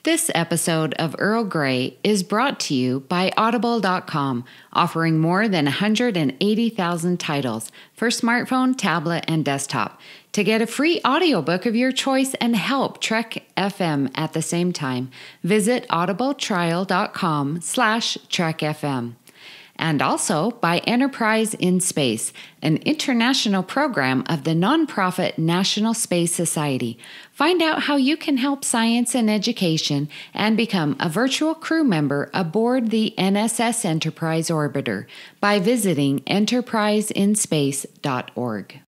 This episode of Earl Grey is brought to you by Audible.com, offering more than 180,000 titles for smartphone, tablet, and desktop. To get a free audiobook of your choice and help Trek.fm at the same time, visit audibletrial.com/Trek.fm. And also by Enterprise in Space, an international program of the nonprofit National Space Society. Find out how you can help science and education and become a virtual crew member aboard the NSS Enterprise Orbiter by visiting enterpriseinspace.org.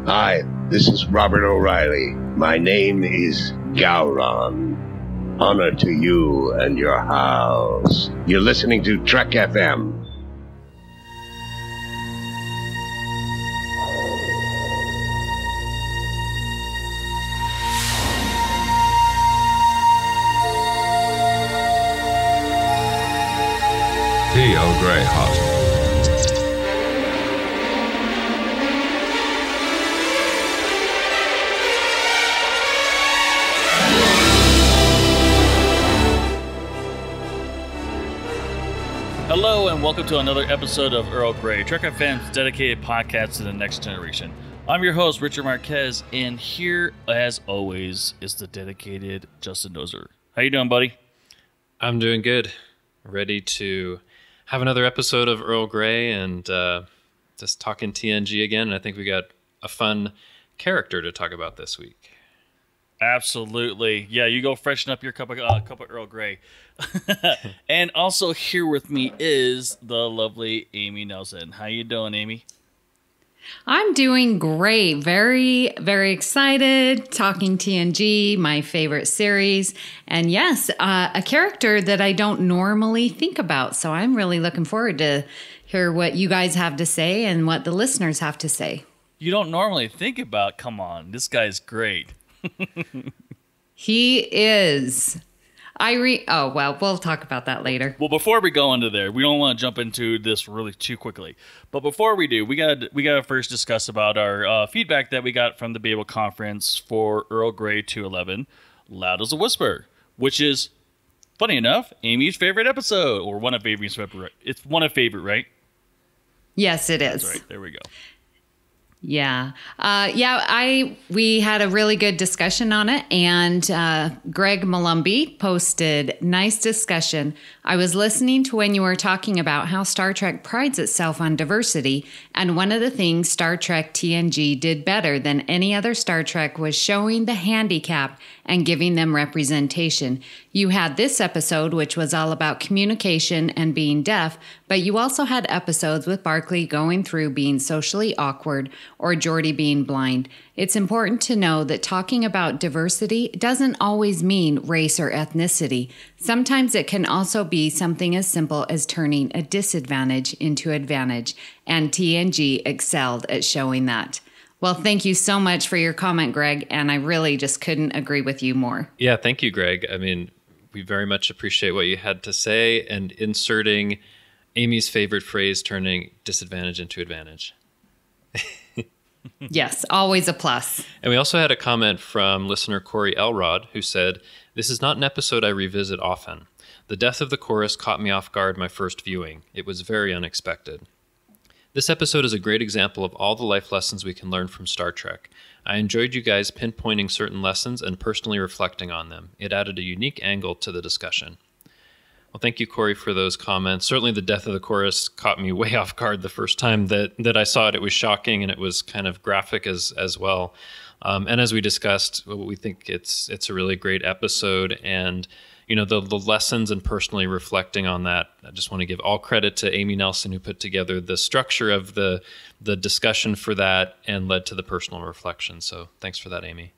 Hi, this is Robert O'Reilly. My name is Gowron. Honor to you and your house. You're listening to Trek.fm. Earl Grey hot. Hello and welcome to another episode of Earl Grey, Trek.fm's dedicated podcast to the next generation. I'm your host, Richard Marquez, and here, as always, is the dedicated Justin Dozer. How you doing, buddy? I'm doing good. Ready to have another episode of Earl Grey and just talking TNG again. And I think we got a fun character to talk about this week. Absolutely. Yeah, you go freshen up your cup of Earl Grey. And also here with me is the lovely Amy Nelson. How you doing, Amy? I'm doing great. Very, very excited. Talking TNG, my favorite series. And yes, a character that I don't normally think about. So I'm really looking forward to hear what you guys have to say and what the listeners have to say. You don't normally think about, come on, this guy's great. He is. Oh, well, we'll talk about that later. Well, before we go into there, we don't want to jump into this really too quickly. But before we do, we gotta first discuss about our feedback that we got from the Babel conference for Earl Grey 211, Loud as a Whisper, which is, funny enough, Amy's favorite episode, or one of Amy's favorite. It's one of favorite, right? Yes, it is. That's right. There we go. Yeah. We had a really good discussion on it, and Greg Malumbi posted, "Nice discussion. I was listening to when you were talking about how Star Trek prides itself on diversity, and one of the things Star Trek TNG did better than any other Star Trek was showing the handicap and giving them representation. You had this episode, which was all about communication and being deaf, but you also had episodes with Barclay going through being socially awkward or Geordi being blind. It's important to know that talking about diversity doesn't always mean race or ethnicity. Sometimes it can also be something as simple as turning a disadvantage into advantage, and TNG excelled at showing that." Well, thank you so much for your comment, Greg, and I really just couldn't agree with you more. Yeah, thank you, Greg. I mean, we very much appreciate what you had to say and inserting Amy's favorite phrase, turning disadvantage into advantage. Yes, always a plus. And we also had a comment from listener Corey Elrod, who said, "This is not an episode I revisit often. The death of the chorus caught me off guard my first viewing. It was very unexpected. This episode is a great example of all the life lessons we can learn from Star Trek. I enjoyed you guys pinpointing certain lessons and personally reflecting on them. It added a unique angle to the discussion." Well, thank you, Corey, for those comments. Certainly the death of the chorus caught me way off guard the first time that I saw it. It was shocking, and it was kind of graphic as well. And as we discussed, we think it's a really great episode. And, you know, the lessons and personally reflecting on that, I just want to give all credit to Amy Nelson, who put together the structure of the discussion for that and led to the personal reflection. So thanks for that, Amy.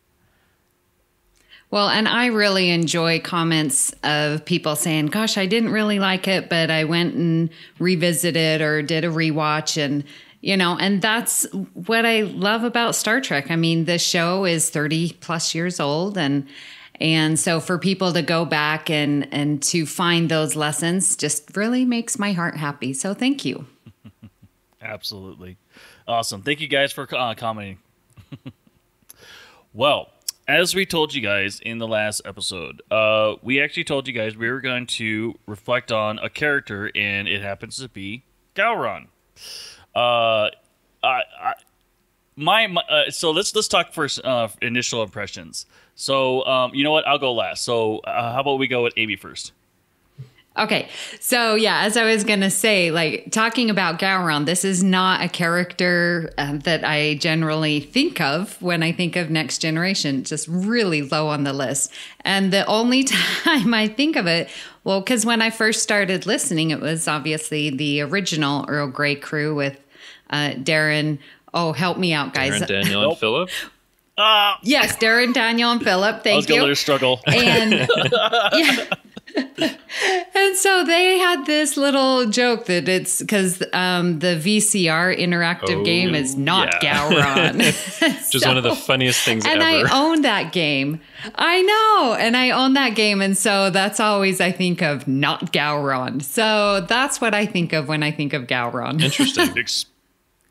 Well, and I really enjoy comments of people saying, gosh, I didn't really like it, but I went and revisited or did a rewatch. And, you know, and that's what I love about Star Trek. I mean, the show is 30 plus years old. And so for people to go back and to find those lessons just really makes my heart happy. So thank you. Absolutely. Awesome. Thank you guys for commenting. Well, as we told you guys in the last episode, we actually told you guys we were going to reflect on a character, and it happens to be Gowron. So let's talk first. Initial impressions. So you know what? I'll go last. So how about we go with Amy first? Okay. So yeah, as I was going to say, like talking about Gowron, this is not a character that I generally think of when I think of Next Generation, just really low on the list. And the only time I think of it, well, because when I first started listening, it was obviously the original Earl Grey crew with Darren. Oh, help me out, guys. Darren, Daniel, and Philip. Yes, Darren, Daniel, and Philip. Thank you. Let her struggle. And yeah. And so they had this little joke that it's because the VCR interactive game is not Gowron. Just one of the funniest things and ever. And I own that game. I know. And I own that game. And so that's always I think of not Gowron. So that's what I think of when I think of Gowron. Interesting.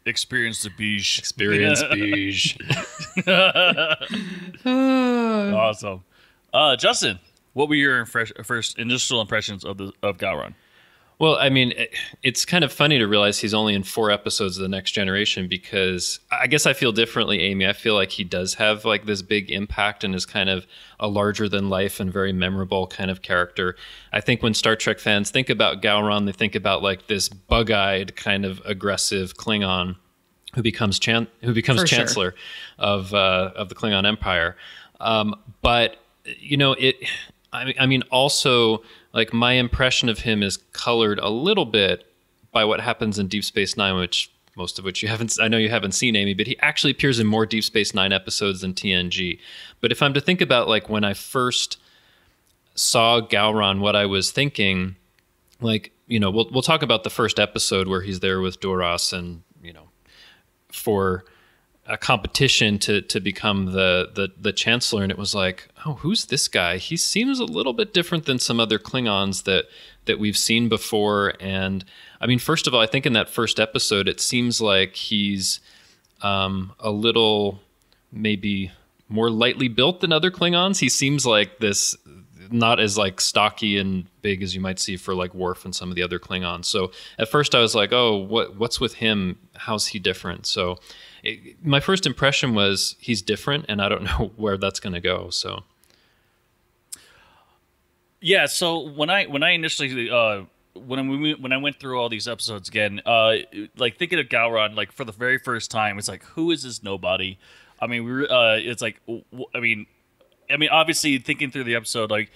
Experience the beige. Experience beige. Awesome. Justin, what were your first initial impressions of Gowron? Well, I mean, it's kind of funny to realize he's only in 4 episodes of The Next Generation, because I guess I feel differently, Amy. I feel like he does have like this big impact and is kind of a larger than life and very memorable kind of character. I think when Star Trek fans think about Gowron, they think about like this bug-eyed kind of aggressive Klingon who becomes chancellor of the Klingon Empire. But you know, I mean, also, like, my impression of him is colored a little bit by what happens in Deep Space Nine, which most of which I know you haven't seen, Amy, but he actually appears in more Deep Space Nine episodes than TNG. But if I'm to think about, like, when I first saw Gowron, what I was thinking, like, you know, we'll talk about the first episode where he's there with Duras and, you know, for a competition to become the chancellor, and it was like, oh, who's this guy? He seems a little bit different than some other Klingons that we've seen before. And I mean, first of all, I think in that first episode, it seems like he's a little maybe more lightly built than other Klingons. He seems like this, not as like stocky and big as you might see for like Worf and some of the other Klingons. So at first I was like, oh, what's with him? How's he different? So my first impression was he's different, and I don't know where that's going to go. So, yeah. So when I initially when I went through all these episodes again, like thinking of Gowron, like for the very first time, it's like, who is this nobody? I mean, it's like, I mean, obviously thinking through the episode, like.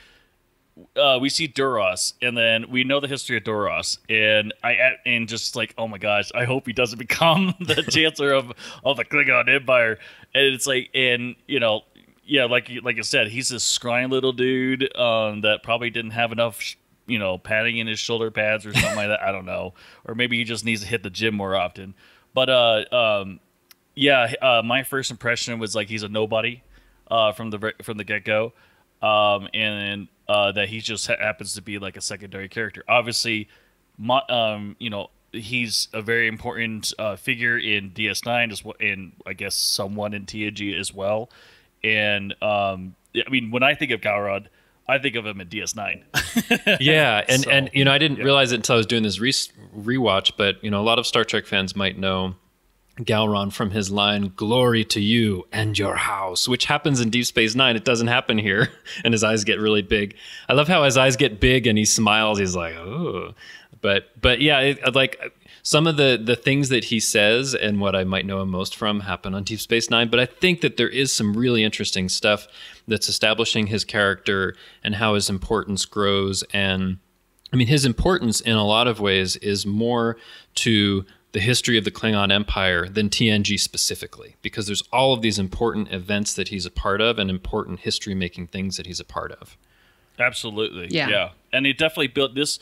We see Duras, and then we know the history of Duras, and just like, oh my gosh, I hope he doesn't become the chancellor of the Klingon Empire. And it's like, and you know, yeah, like you said, he's this scrawny little dude that probably didn't have enough, you know, padding in his shoulder pads or something like that. I don't know, or maybe he just needs to hit the gym more often. But my first impression was like he's a nobody from the get go, and that he just happens to be like a secondary character. Obviously, you know, he's a very important figure in DS9, and I guess someone in TNG as well. And I mean, when I think of Gowron, I think of him in DS9. Yeah, and you know, I didn't realize it until I was doing this rewatch, but you know, a lot of Star Trek fans might know Gowron from his line, "Glory to you and your house," which happens in Deep Space Nine. It doesn't happen here. And his eyes get really big. I love how his eyes get big and he smiles. He's like, oh. But yeah, like some of the things that he says and what I might know him most from happen on Deep Space Nine. But I think that there is some really interesting stuff that's establishing his character and how his importance grows. And I mean, his importance in a lot of ways is more to the history of the Klingon Empire than TNG specifically, because there's all of these important events that he's a part of and important history-making things that he's a part of. Absolutely, yeah. And he definitely built this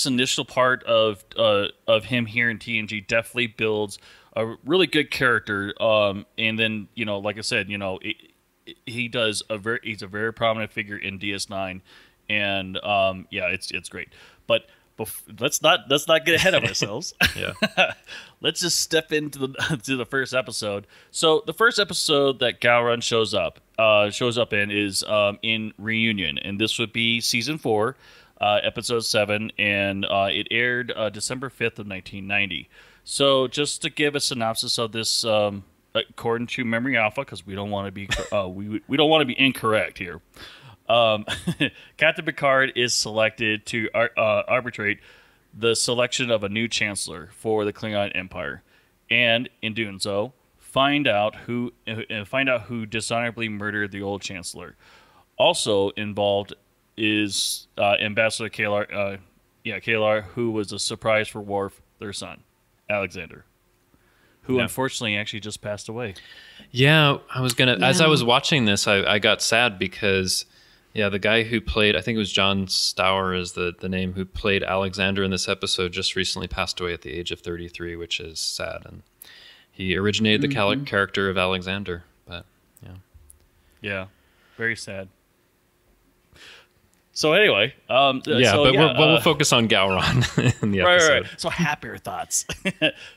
initial part of him here in TNG definitely builds a really good character. And then, you know, like I said, you know, he's a very prominent figure in DS9, and it's great, but. Let's not get ahead of ourselves. Yeah. Let's just step into the first episode. So the first episode that Gowron shows up, shows up in is in Reunion, and this would be season 4, episode 7, and it aired December 5th of 1990. So just to give a synopsis of this, according to Memory Alpha, because we don't want to be we don't want to be incorrect here. Captain Picard is selected to arbitrate the selection of a new chancellor for the Klingon Empire, and in doing so, find out who dishonorably murdered the old chancellor. Also involved is Ambassador Kalar, who was a surprise for Worf, their son, Alexander, who unfortunately actually just passed away. Yeah, as I was watching this, I got sad because, the guy who played, I think it was John Stour is the name, who played Alexander in this episode, just recently passed away at the age of 33, which is sad. And he originated the character of Alexander, but yeah, very sad. So anyway, we'll focus on Gowron in the episode. Right. So happier thoughts.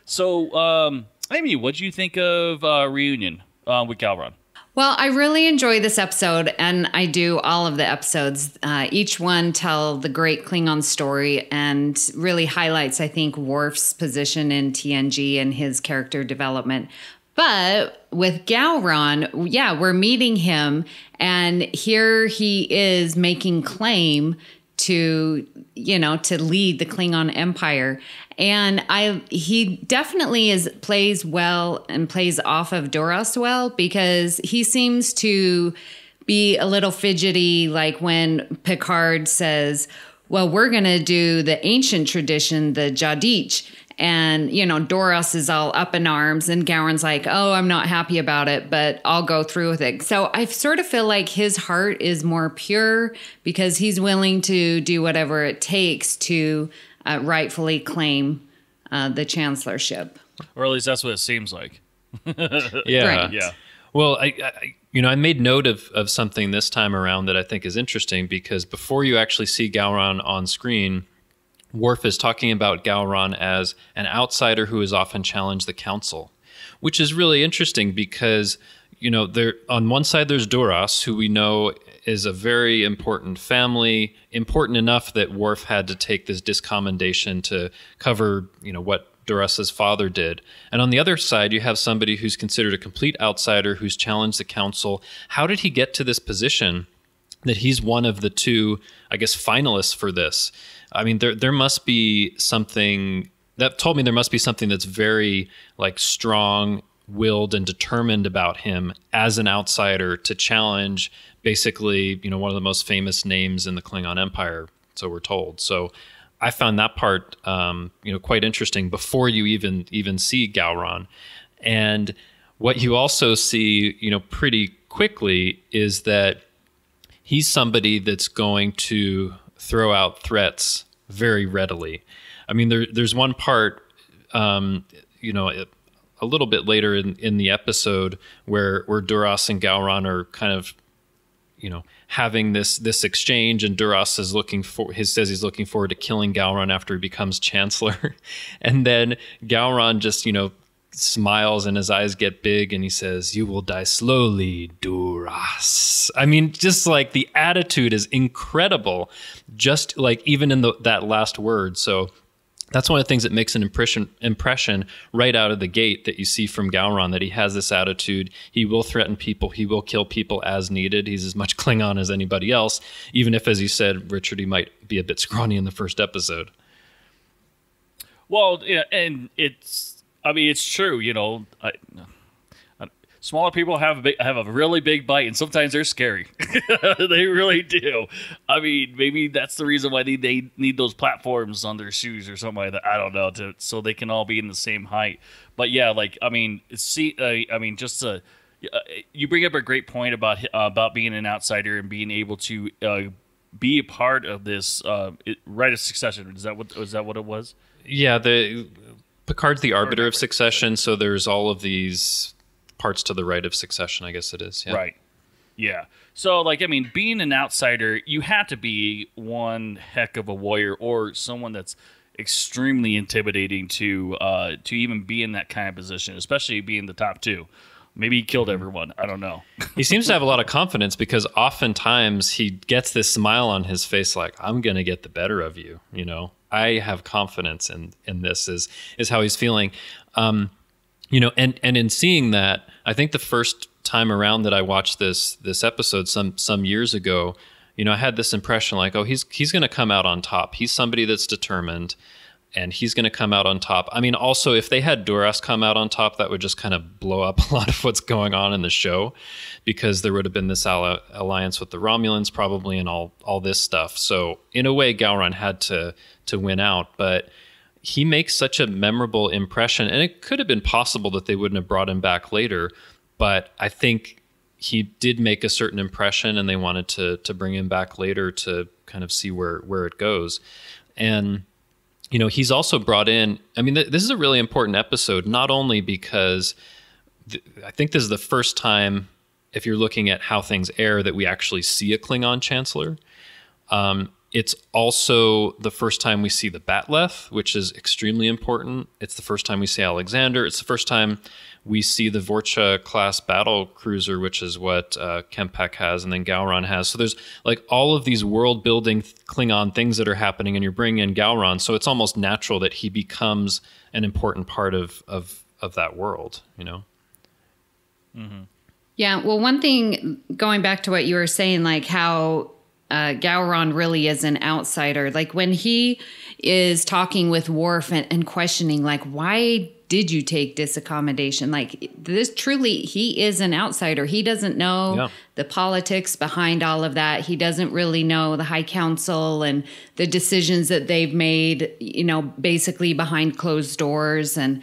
So, Amy, what do you think of Reunion with Gowron? Well, I really enjoy this episode, and I do all of the episodes. Each one tell the great Klingon story and really highlights, I think, Worf's position in TNG and his character development. But with Gowron, we're meeting him, and here he is making claim to lead the Klingon Empire. And he definitely plays well and plays off of Duras well, because he seems to be a little fidgety, like when Picard says, well, we're going to do the ancient tradition, the Jadich. And, Duras is all up in arms, and Gowron's like, oh, I'm not happy about it, but I'll go through with it. So I sort of feel like his heart is more pure because he's willing to do whatever it takes to rightfully claim the chancellorship. Or at least that's what it seems like. Yeah. Right. Yeah. Well, I made note of something this time around that I think is interesting, because before you actually see Gowron on screen, Worf is talking about Gowron as an outsider who has often challenged the council, which is really interesting because, there on one side there's Duras, who we know is a very important family, important enough that Worf had to take this discommendation to cover, what Duras's father did. And on the other side, you have somebody who's considered a complete outsider, who's challenged the council. How did he get to this position that he's one of the two, I guess, finalists for this? I mean, there must be something that told me there must be something that's very strong-willed and determined about him as an outsider to challenge basically, one of the most famous names in the Klingon Empire, so we're told. So I found that part, quite interesting before you even see Gowron. And what you also see, pretty quickly is that he's somebody that's going to throw out threats very readily. I mean, there's one part, a little bit later in the episode where Duras and Gowron are kind of, having this exchange, and Duras says he's looking forward to killing Gowron after he becomes chancellor, and then Gowron just smiles and his eyes get big and he says, "You will die slowly, Duras." I mean, just like the attitude is incredible, just like even in that last word. So that's one of the things that makes an impression right out of the gate, that you see from Gowron, that he has this attitude. He will threaten people. He will kill people as needed. He's as much Klingon as anybody else, even if, as you said, Richard, he might be a bit scrawny in the first episode. Well, yeah, and it's true. Smaller people have a really big bite, and sometimes they're scary. They really do. I mean, maybe that's the reason why they need those platforms on their shoes or something like that. I don't know, so they can all be in the same height. But yeah, you bring up a great point about being an outsider and being able to be a part of this rite of succession. Is that what it was? Yeah, Picard's the arbiter of succession, so there's all of these parts to the rite of succession, I guess it is. Yeah. Right. Yeah. So, being an outsider, you have to be one heck of a warrior, or someone that's extremely intimidating to even be in that kind of position, especially being the top two. Maybe he killed everyone. I don't know. He seems to have a lot of confidence because oftentimes he gets this smile on his face like, I'm going to get the better of you. You know, I have confidence in this is how he's feeling. You know, and in seeing that, I think the first time around that I watched this episode some years ago, you know, I had this impression like, oh, he's going to come out on top. He's somebody that's determined. And he's going to come out on top. I mean, also, if they had Duras come out on top, that would just kind of blow up a lot of what's going on in the show, because there would have been this alliance with the Romulans probably and all this stuff. So in a way, Gowron had to win out, but he makes such a memorable impression. And it could have been possible that they wouldn't have brought him back later, but I think he did make a certain impression, and they wanted to bring him back later to kind of see where it goes. And you know, he's also brought in, I mean, this is a really important episode, not only because I think this is the first time, if you're looking at how things air, that we actually see a Klingon Chancellor. It's also the first time we see the Batleth, which is extremely important. It's the first time we see Alexander. It's the first time we see the Vorcha-class battle cruiser, which is what Kempek has and then Gowron has. So there's like all of these world-building Klingon things that are happening, and you're bringing in Gowron. So it's almost natural that he becomes an important part of that world, you know? Mm-hmm. Yeah, well, one thing, going back to what you were saying, like how Gowron really is an outsider. Like when he is talking with Worf and questioning, like, why did you take disaccommodation? Like this, truly, he is an outsider. He doesn't know the politics behind all of that. He doesn't really know the High Council and the decisions that they've made, you know, basically behind closed doors. And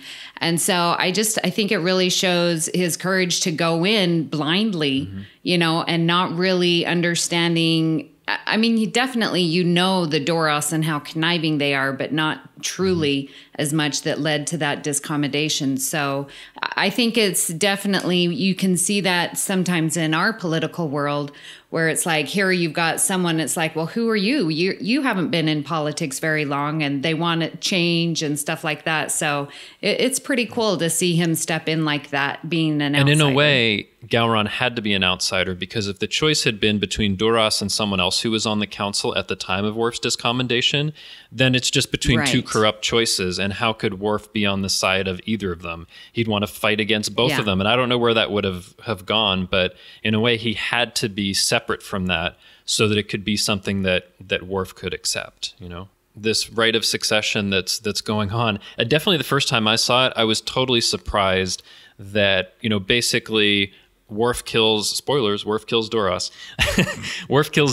so I think it really shows his courage to go in blindly, you know, and not really understanding. I mean, he definitely, you know, the Doros and how conniving they are, but not truly as much that led to that discommodation. So I think it's definitely, you can see that sometimes in our political world where it's like, here you've got someone, it's like, well, who are you? You haven't been in politics very long, and they want to change and stuff like that. So it's pretty cool to see him step in like that, being an outsider. And in a way, Gowron had to be an outsider, because if the choice had been between Duras and someone else who was on the council at the time of Worf's discommendation, then it's just between two corrupt choices. And how could Worf be on the side of either of them? He'd want to fight against both of them. And I don't know where that would have gone, but in a way he had to be separate from that so that it could be something that Worf could accept, you know? This rite of succession that's going on. Definitely the first time I saw it, I was totally surprised that, you know, basically Worf kills Duras. Worf kills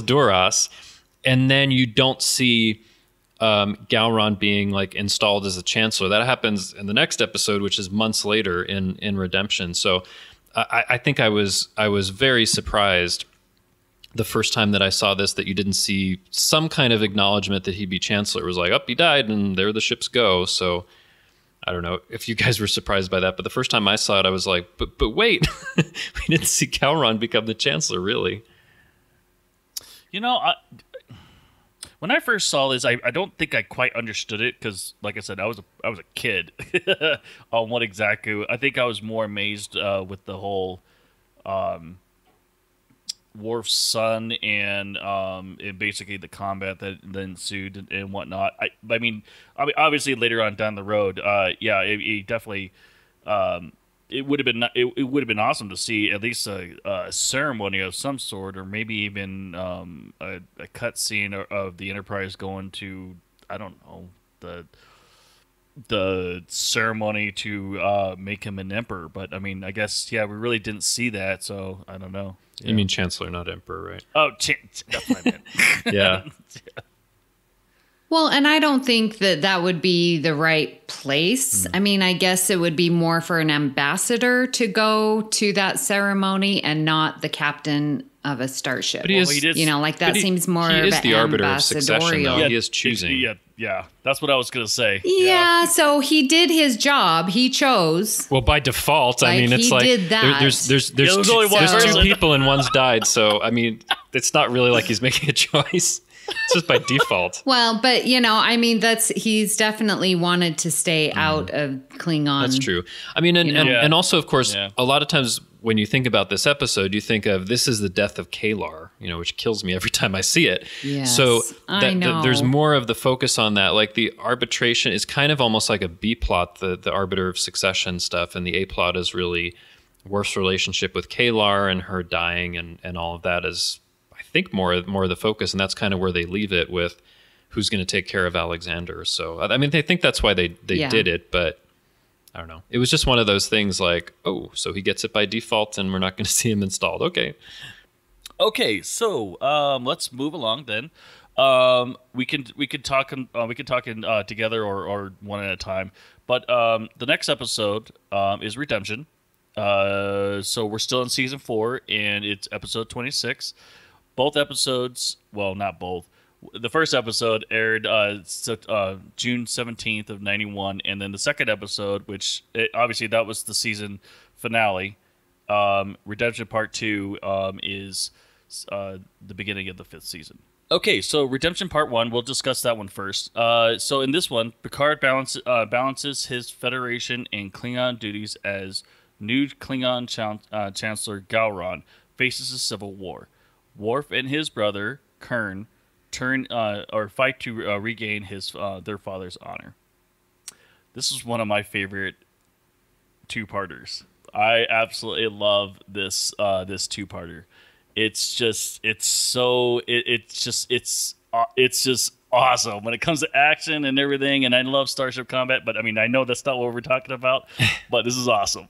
Duras, and then you don't see Gowron being like installed as a chancellor. That happens in the next episode, which is months later in Redemption. So I think I was very surprised the first time that I saw this, that you didn't see some kind of acknowledgement that he'd be chancellor. It was like, he died, and there the ships go. So I don't know if you guys were surprised by that, but the first time I saw it, I was like, but wait, we didn't see Gowron become the chancellor, really. You know, when I first saw this, I don't think I quite understood it, because, like I said, I was a kid on what exactly. I think I was more amazed with the whole Worf's son and basically the combat that ensued and whatnot. I mean, obviously later on down the road, it definitely it would have been awesome to see at least a ceremony of some sort, or maybe even a cutscene of the Enterprise going to, I don't know, the ceremony to make him an emperor. But I mean, I guess we really didn't see that, so I don't know. You mean chancellor, not emperor, right? Oh, that's what I meant. Yeah. Well, and I don't think that would be the right place. I mean, I guess it would be more for an ambassador to go to that ceremony and not the captain of a starship. But he is, that seems more he of is an the arbiter of succession, though. Yeah, he is choosing. Yeah, that's what I was going to say. Yeah, so he did his job. He chose. Well, by default, I mean, it's like did that. there's two people and one's died. So, I mean, it's not really like he's making a choice. It's just by default. Well, but I mean, he's definitely wanted to stay out of Klingon. That's true. I mean, and also, of course, a lot of times when you think about this episode, you think of this is the death of Kalar, which kills me every time I see it. Yes, so I know. There's more of the focus on that. Like the arbitration is kind of almost like a B plot, the Arbiter of Succession stuff, and the A plot is really Worf's relationship with Kalar and her dying, and all of that is, I think, more of the focus, and that's kind of where they leave it with who's going to take care of Alexander. So I mean, they think that's why they did it, but I don't know. It was just one of those things like, oh, so he gets it by default, and we're not going to see him installed. Okay, so let's move along then. We could talk together or one at a time. But the next episode is Redemption. So we're still in season 4, and it's episode 26. Both episodes, well, not both. The first episode aired June 17th of 91, and then the second episode, which obviously that was the season finale, Redemption Part 2 is the beginning of the 5th season. Okay, so Redemption Part 1, we'll discuss that one first. So in this one, Picard balances his Federation and Klingon duties as new Klingon Chancellor Gowron faces a civil war. Worf and his brother, Kurn, fight to regain their father's honor. This is one of my favorite two-parters. I absolutely love this two-parter. It's just awesome when it comes to action and everything. And I love Starship Combat, but I mean, I know that's not what we're talking about, but this is awesome.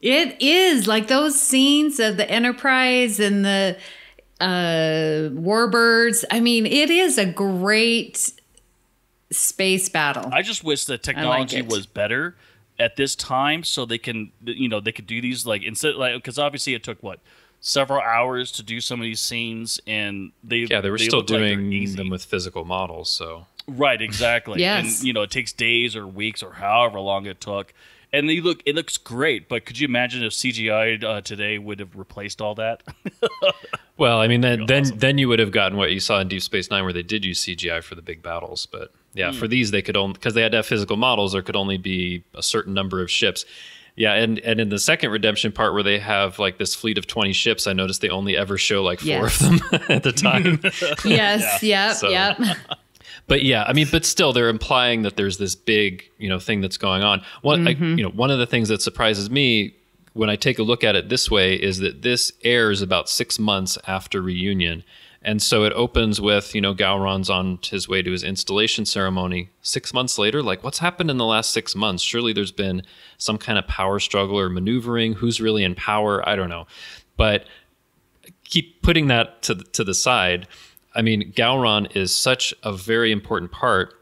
It is like those scenes of the Enterprise and the Warbirds. I mean, it is a great space battle. I just wish the technology was better at this time, so they could do these because obviously it took several hours to do some of these scenes, and they were still doing them with physical models. So right, exactly. Yes, and it takes days or weeks or however long it took. And it looks great, but could you imagine if CGI today would have replaced all that? Well, I mean, then you would have gotten what you saw in Deep Space Nine, where they did use CGI for the big battles. But yeah, for these, they could only, because they had to have physical models, there could only be a certain number of ships. Yeah, and in the second Redemption part, where they have like this fleet of 20 ships, I noticed they only ever show like 4 of them at the time. Yes, yep. But yeah, I mean, but still, they're implying that there's this big, thing that's going on. One of the things that surprises me when I take a look at it this way is that this airs about 6 months after reunion, and so it opens with Gowron's on his way to his installation ceremony. 6 months later, like what's happened in the last 6 months? Surely there's been some kind of power struggle or maneuvering. Who's really in power? I don't know, but keep putting that to the side. I mean, Gowron is such a very important part,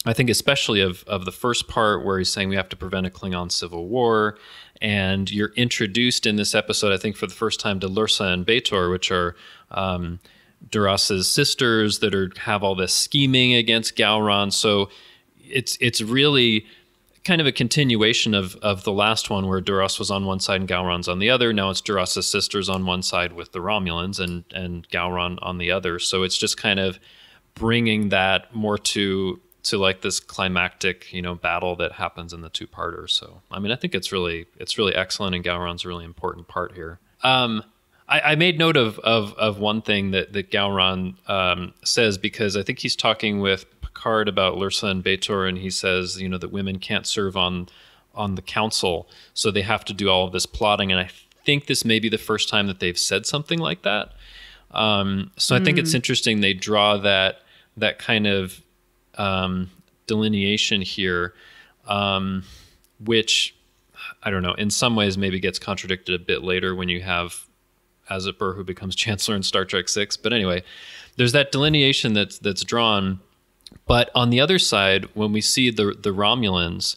I think, especially of the first part where he's saying we have to prevent a Klingon civil war. And you're introduced in this episode, I think, for the first time to Lursa and B'Etor, which are Duras's sisters that have all this scheming against Gowron. So it's really kind of a continuation of the last one, where Duras was on one side and Gowron's on the other. Now it's Duras's sisters on one side with the Romulans and Gowron on the other. So it's just kind of bringing that more to like this climactic, battle that happens in the two-parter. So, I mean, I think it's really excellent, and Gowron's a really important part here. I made note of one thing that Gowron says, because I think he's talking with Picard about Lursa and B'Etor, and he says, that women can't serve on the council, so they have to do all of this plotting. And I think this may be the first time that they've said something like that. So I think it's interesting they draw that kind of delineation here, which, I don't know, in some ways maybe gets contradicted a bit later when you have Azipur, who becomes Chancellor in Star Trek VI. But anyway, there's that delineation that's drawn. But on the other side, when we see the Romulans,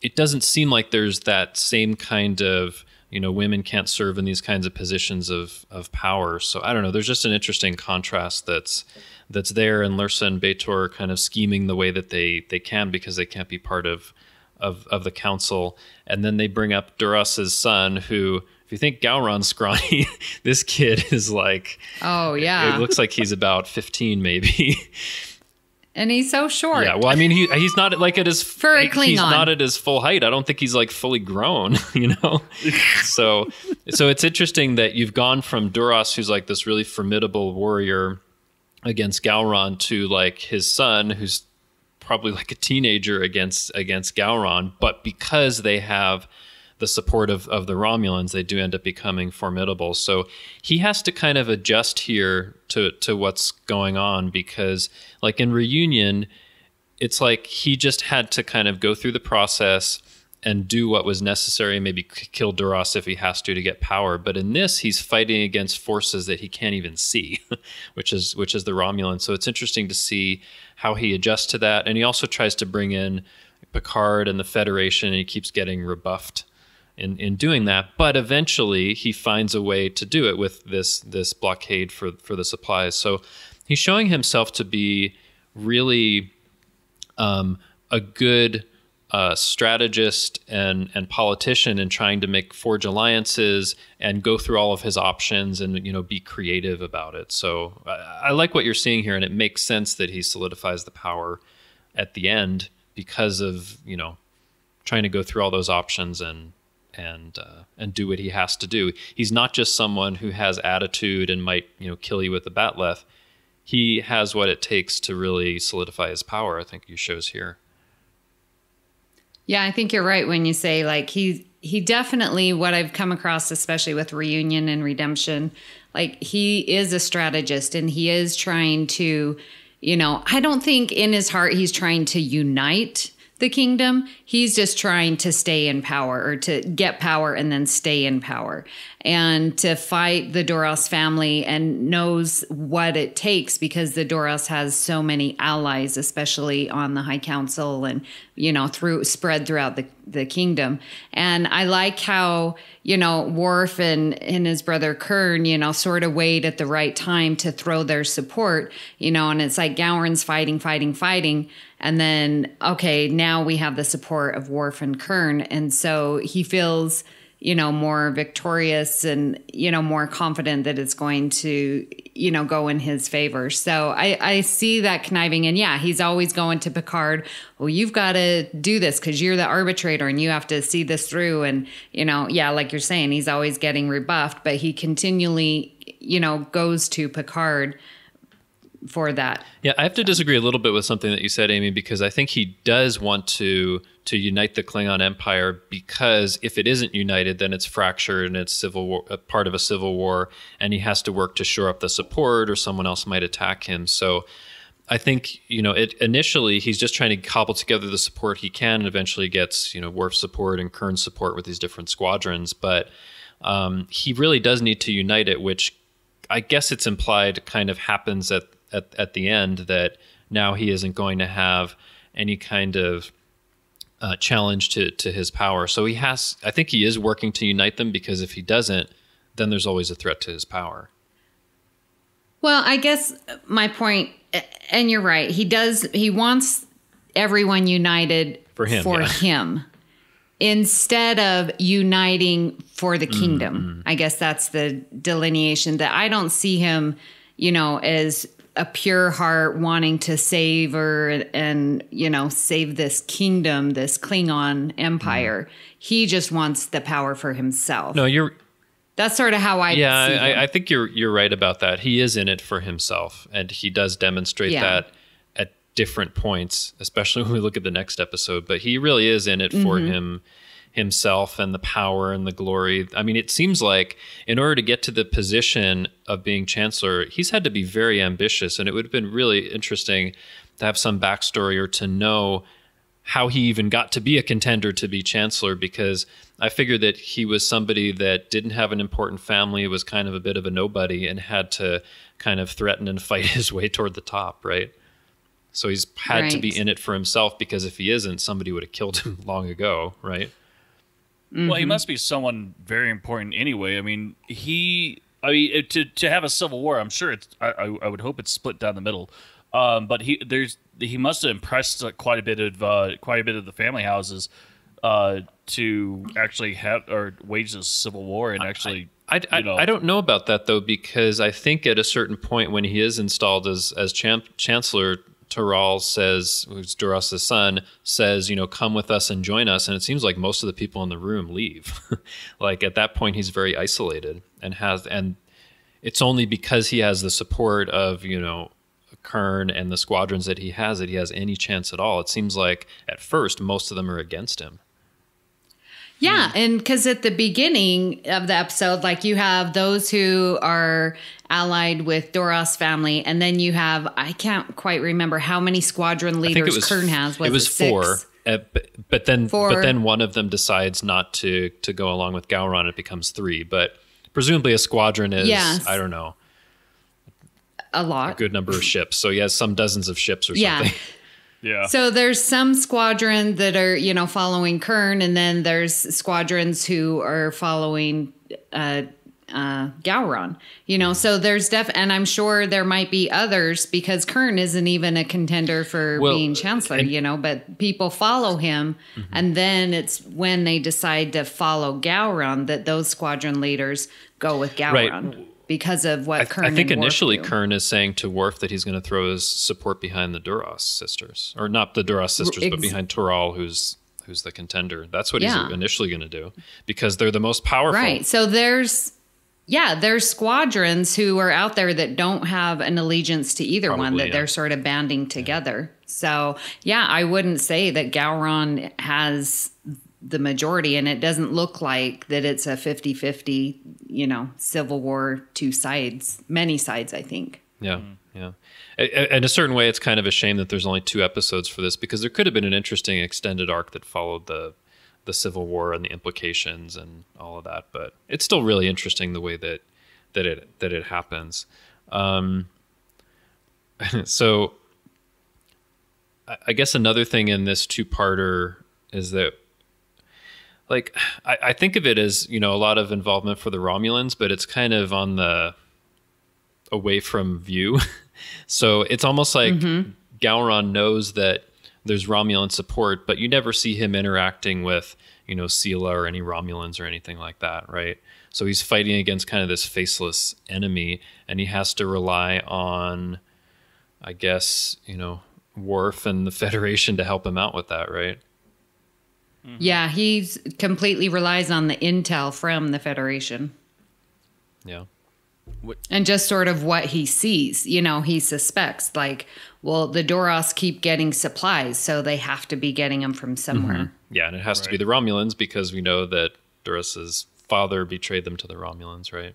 it doesn't seem like there's that same kind of, women can't serve in these kinds of positions of power. So I don't know. There's just an interesting contrast that's there, and Lursa and B'Etor kind of scheming the way that they can, because they can't be part of the council. And then they bring up Duras's son, who if you think Gowron's scrawny, this kid is like, oh yeah, it looks like he's about 15 maybe. And he's so short. Yeah, well, I mean, he's not like at his for a Klingon. He's not at his full height. I don't think he's like fully grown, you know. So it's interesting that you've gone from Duras, who's like this really formidable warrior against Gowron, to like his son, who's probably like a teenager against Gowron, but because they have the support of the Romulans, they do end up becoming formidable. So he has to kind of adjust here to what's going on, because like in Reunion, it's like he just had to kind of go through the process and do what was necessary, maybe kill Duras if he has to get power. But in this, he's fighting against forces that he can't even see, which is the Romulans. So it's interesting to see how he adjusts to that. And he also tries to bring in Picard and the Federation, and he keeps getting rebuffed in doing that. But eventually he finds a way to do it with this blockade for the supplies. So he's showing himself to be really a good strategist and politician, and trying to forge alliances and go through all of his options and, you know, be creative about it. So I like what you're seeing here, and it makes sense that he solidifies the power at the end because of, you know, trying to go through all those options and do what he has to do. He's not just someone who has attitude and might, you know, kill you with a batleth. He has what it takes to really solidify his power. I think he shows here. Yeah, I think you're right when you say like he definitely, what I've come across, especially with Reunion and Redemption, like he is a strategist, and he is trying to, you know, I don't think in his heart he's trying to unite the kingdom. He's just trying to stay in power, or to get power and then stay in power, and to fight the Duras family, and knows what it takes because the Duras has so many allies, especially on the High Council and, you know, spread throughout the kingdom. And I like how, you know, Worf and his brother Kern, you know, sort of wait at the right time to throw their support, you know, and it's like Gowron's fighting. And then, okay, now we have the support of Worf and Kern. And so he feels, you know, more victorious and, you know, more confident that it's going to, you know, go in his favor. So I see that conniving. And yeah, he's always going to Picard, well, you've got to do this because you're the arbitrator and you have to see this through. And, you know, yeah, like you're saying, he's always getting rebuffed, but he continually, you know, goes to Picard for that. Yeah, I have to disagree a little bit with something that you said, Amy, because I think he does want to unite the Klingon Empire, because if it isn't united, then it's fractured and it's civil war, part of a civil war, and he has to work to shore up the support, or someone else might attack him. So I think, you know, initially he's just trying to cobble together the support he can, and eventually gets, you know, Worf's support and Kern's support with these different squadrons. But he really does need to unite it, which I guess it's implied kind of happens at the end, that now he isn't going to have any kind of challenge to his power. So I think he is working to unite them, because if he doesn't, then there's always a threat to his power. Well, I guess my point, and you're right, he wants everyone united for him instead of uniting for the kingdom. Mm-hmm. I guess that's the delineation, that I don't see him, you know, as a pure heart wanting to save and, you know, save this kingdom, this Klingon empire. Mm. He just wants the power for himself. No, that's sort of how I see him. I think you're right about that. He is in it for himself, and he does demonstrate that at different points, especially when we look at the next episode. But he really is in it for himself and the power and the glory. I mean, it seems like in order to get to the position of being chancellor, he's had to be very ambitious, and it would have been really interesting to have some backstory, or to know how he even got to be a contender to be chancellor, because I figured that he was somebody that didn't have an important family, was kind of a bit of a nobody, and had to kind of threaten and fight his way toward the top, right? So he's had to be in it for himself, because if he isn't, somebody would have killed him long ago, right? Mm-hmm. Well, he must be someone very important anyway. I mean, to have a civil war, I'm sure I would hope it's split down the middle. But he must have impressed quite a bit of the family houses to actually have or wage this civil war and actually. I don't know about that though, because I think at a certain point when he is installed as Chancellor, Toral says, who's Duras' son, says, come with us and join us, and it seems like most of the people in the room leave. Like at that point, he's very isolated and it's only because he has the support of Kern and the squadrons that he has any chance at all. It seems like at first most of them are against him. Yeah, and because at the beginning of the episode, like you have those who are allied with Doros' family, and then you have, I can't quite remember how many squadron leaders Kern has. It was 4, but then one of them decides not to go along with Gowron. It becomes 3, but presumably a squadron is, I don't know, a good number of ships. So he has some dozens of ships or something. Yeah. So there's some squadron that are, following Kern, and then there's squadrons who are following Gowron. So there's and I'm sure there might be others because Kern isn't even a contender for being chancellor, but people follow him, and then it's when they decide to follow Gowron that those squadron leaders go with Gowron. Right. Because of what Kern I think and initially Worf do. Kern is saying to Worf that he's going to throw his support behind the Duras sisters. Or not the Duras sisters, but behind Toral, who's the contender. That's what he's initially going to do. Because they're the most powerful. Right. So there's squadrons who are out there that don't have an allegiance to either one, that they're sort of banding together. So, I wouldn't say that Gowron has the majority, and it doesn't look like that it's a 50-50, civil war, many sides, I think. Yeah, yeah. In a certain way, it's kind of a shame that there's only 2 episodes for this, because there could have been an interesting extended arc that followed the Civil War and the implications and all of that. But it's still really interesting the way that it happens. So I guess another thing in this 2-parter is that, like, I think of it as, a lot of involvement for the Romulans, but it's kind of on the away from view. So it's almost like Gowron knows that there's Romulan support, but you never see him interacting with, Sela or any Romulans or anything like that, right? So he's fighting against kind of this faceless enemy, and he has to rely on, I guess, Worf and the Federation to help him out with that, right? Yeah, he completely relies on the intel from the Federation. Yeah. And just sort of what he sees, he suspects, like, well, the Doros keep getting supplies, so they have to be getting them from somewhere. Yeah, and it has to be the Romulans, because we know that Duras's father betrayed them to the Romulans, right?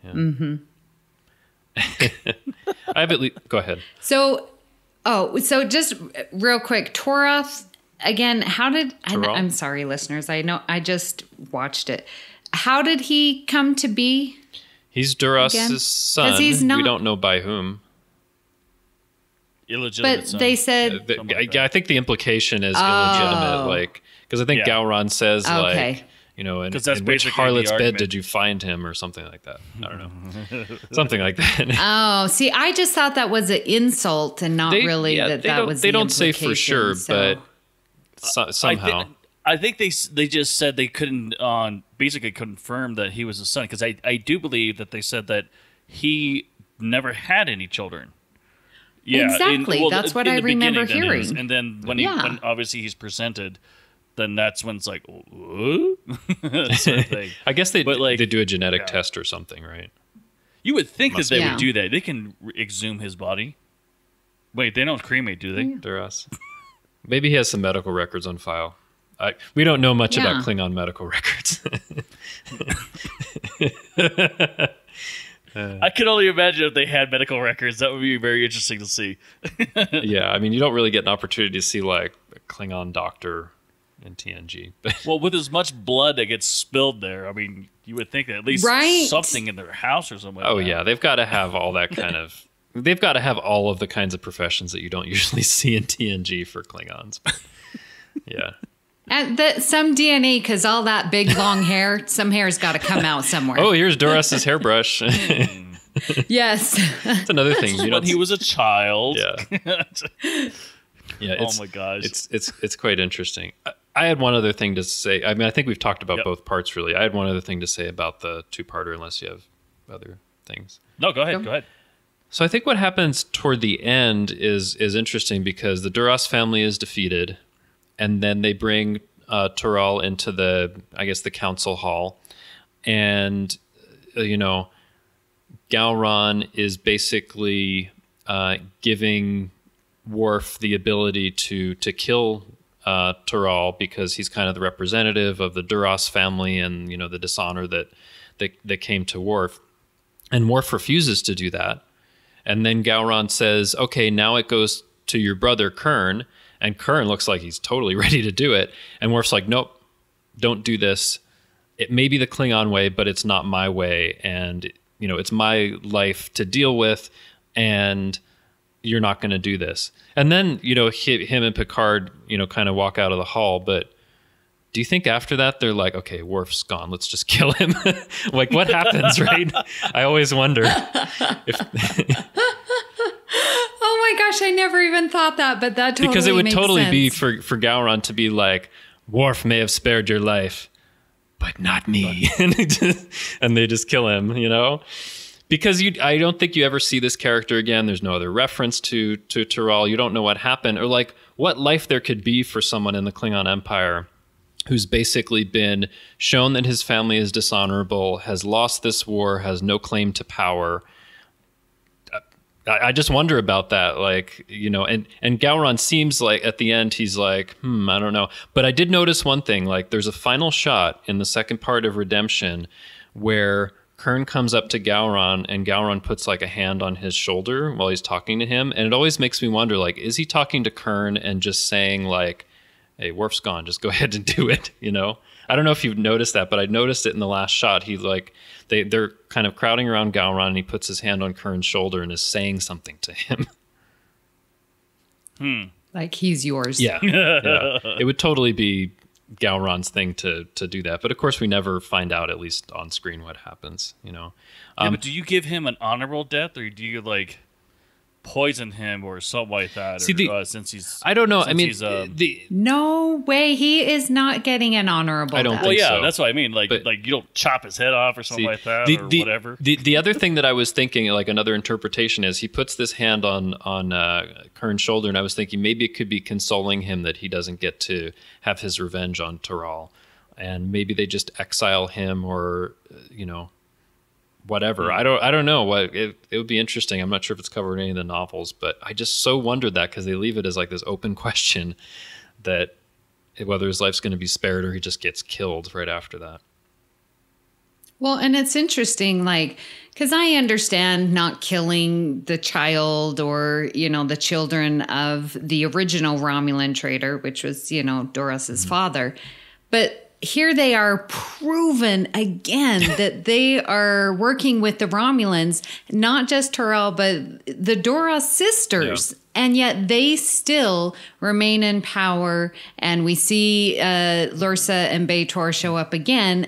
Yeah. I have at least... Go ahead. So just real quick, Toroth... Again, I'm sorry, listeners. I know I just watched it. How did he come to be? He's Duras' son. We don't know by whom. Illegitimate son. They said... I think the implication is illegitimate, because I think Gowron says, in which harlot's bed did you find him, or something like that. I don't know. Something like that. Oh, see, I just thought that was an insult and not really that was the They don't say for sure, but... somehow, I think they just said they couldn't basically confirm that he was a son, because I do believe that they said that he never had any children. Yeah, exactly. That's what I remember hearing. And then when obviously he's presented, then that's when it's like, what? Sort of thing. I guess they do a genetic test or something, right? You would think that they would do that. They can exhume his body. Wait, they don't cremate, do they? Duras. Maybe he has some medical records on file. We don't know much about Klingon medical records. I can only imagine if they had medical records. That would be very interesting to see. Yeah, I mean, you don't really get an opportunity to see, like, a Klingon doctor in TNG. Well, with as much blood that gets spilled there, I mean, you would think that at least something in their house or something. Oh, yeah, they've got to have all that kind of... They've got to have all of the kinds of professions that you don't usually see in TNG for Klingons. Yeah. And some DNA, because all that big long hair, some hair's got to come out somewhere. Oh, here's Duras's hairbrush. Yes. That's another thing. When he was a child. Yeah. Yeah. Oh my gosh. It's quite interesting. I had one other thing to say. I mean, I think we've talked about both parts, really. I had one other thing to say about the two-parter, unless you have other things. No, go ahead. So I think what happens toward the end is interesting because the Duras family is defeated, and then they bring Toral into the council hall, and Gowron is basically giving Worf the ability to kill Toral because he's kind of the representative of the Duras family and the dishonor that came to Worf, and Worf refuses to do that. And then Gowron says, okay, now it goes to your brother, Kern. And Kern looks like he's totally ready to do it. And Worf's like, nope, don't do this. It may be the Klingon way, but it's not my way. And, it's my life to deal with. And you're not going to do this. And then, him and Picard, kind of walk out of the hall. But do you think after that, they're like, okay, Worf's gone, let's just kill him? Like, what happens, right? I always wonder if... Oh my gosh, I never even thought that, but that totally because it would makes totally sense. be for Gowron to be like, Worf may have spared your life, but not me. And they just kill him, Because I don't think you ever see this character again. There's no other reference to Toral. You don't know what happened or like what life there could be for someone in the Klingon Empire who's basically been shown that his family is dishonorable, has lost this war, has no claim to power. I just wonder about that, and Gowron seems like at the end he's like, I don't know. But I did notice one thing, like there's a final shot in the second part of Redemption where Kern comes up to Gowron and Gowron puts like a hand on his shoulder while he's talking to him. And it always makes me wonder, like, is he talking to Kern and just saying like, hey, Worf's gone, just go ahead and do it, I don't know if you've noticed that, but I noticed it in the last shot. He they're kind of crowding around Gowron and he puts his hand on Kern's shoulder and is saying something to him. Like he's yours. Yeah. It would totally be Gowron's thing to do that. But of course we never find out, at least on screen, what happens, but do you give him an honorable death or do you poison him or something like that? Since he's, I don't know. I mean, no way, he is not getting an honorable. I don't death. think so. That's what I mean. Like you don't chop his head off or something like that, or whatever. The other thing that I was thinking, like another interpretation, is he puts this hand on Kern's shoulder, and I was thinking maybe it could be consoling him that he doesn't get to have his revenge on Toral, and maybe they just exile him, or whatever. I don't know. What it would be interesting. I'm not sure if it's covered in any of the novels, but I just so wondered that because they leave it as like this open question that whether his life's going to be spared or he just gets killed right after that. Well, and it's interesting, because I understand not killing the child or, the children of the original Romulan traitor, which was, Doras's father. But here they are proven again that they are working with the Romulans, not just Toral, but the Duras sisters. Yeah. And yet they still remain in power. And we see Lursa and B'Etor show up again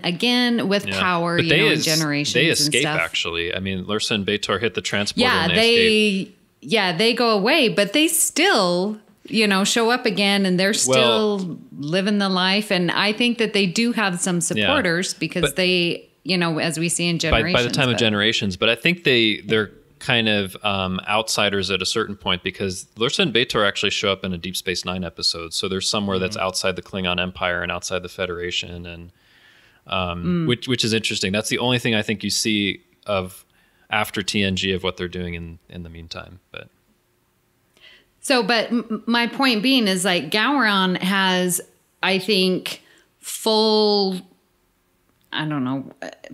with power, in generations. They escape, and stuff. Actually. I mean, Lursa and B'Etor hit the transporter and escape. They go away, but they still show up again, and they're still living the life. And I think that they do have some supporters because they, as we see in Generations. By the time of Generations, but I think they're kind of outsiders at a certain point because Lursa and B'Etor actually show up in a Deep Space Nine episode. So there's somewhere that's outside the Klingon Empire and outside the Federation, and which is interesting. That's the only thing I think you see of after TNG of what they're doing in the meantime, but. So, but my point being is Gowron has, I think, full,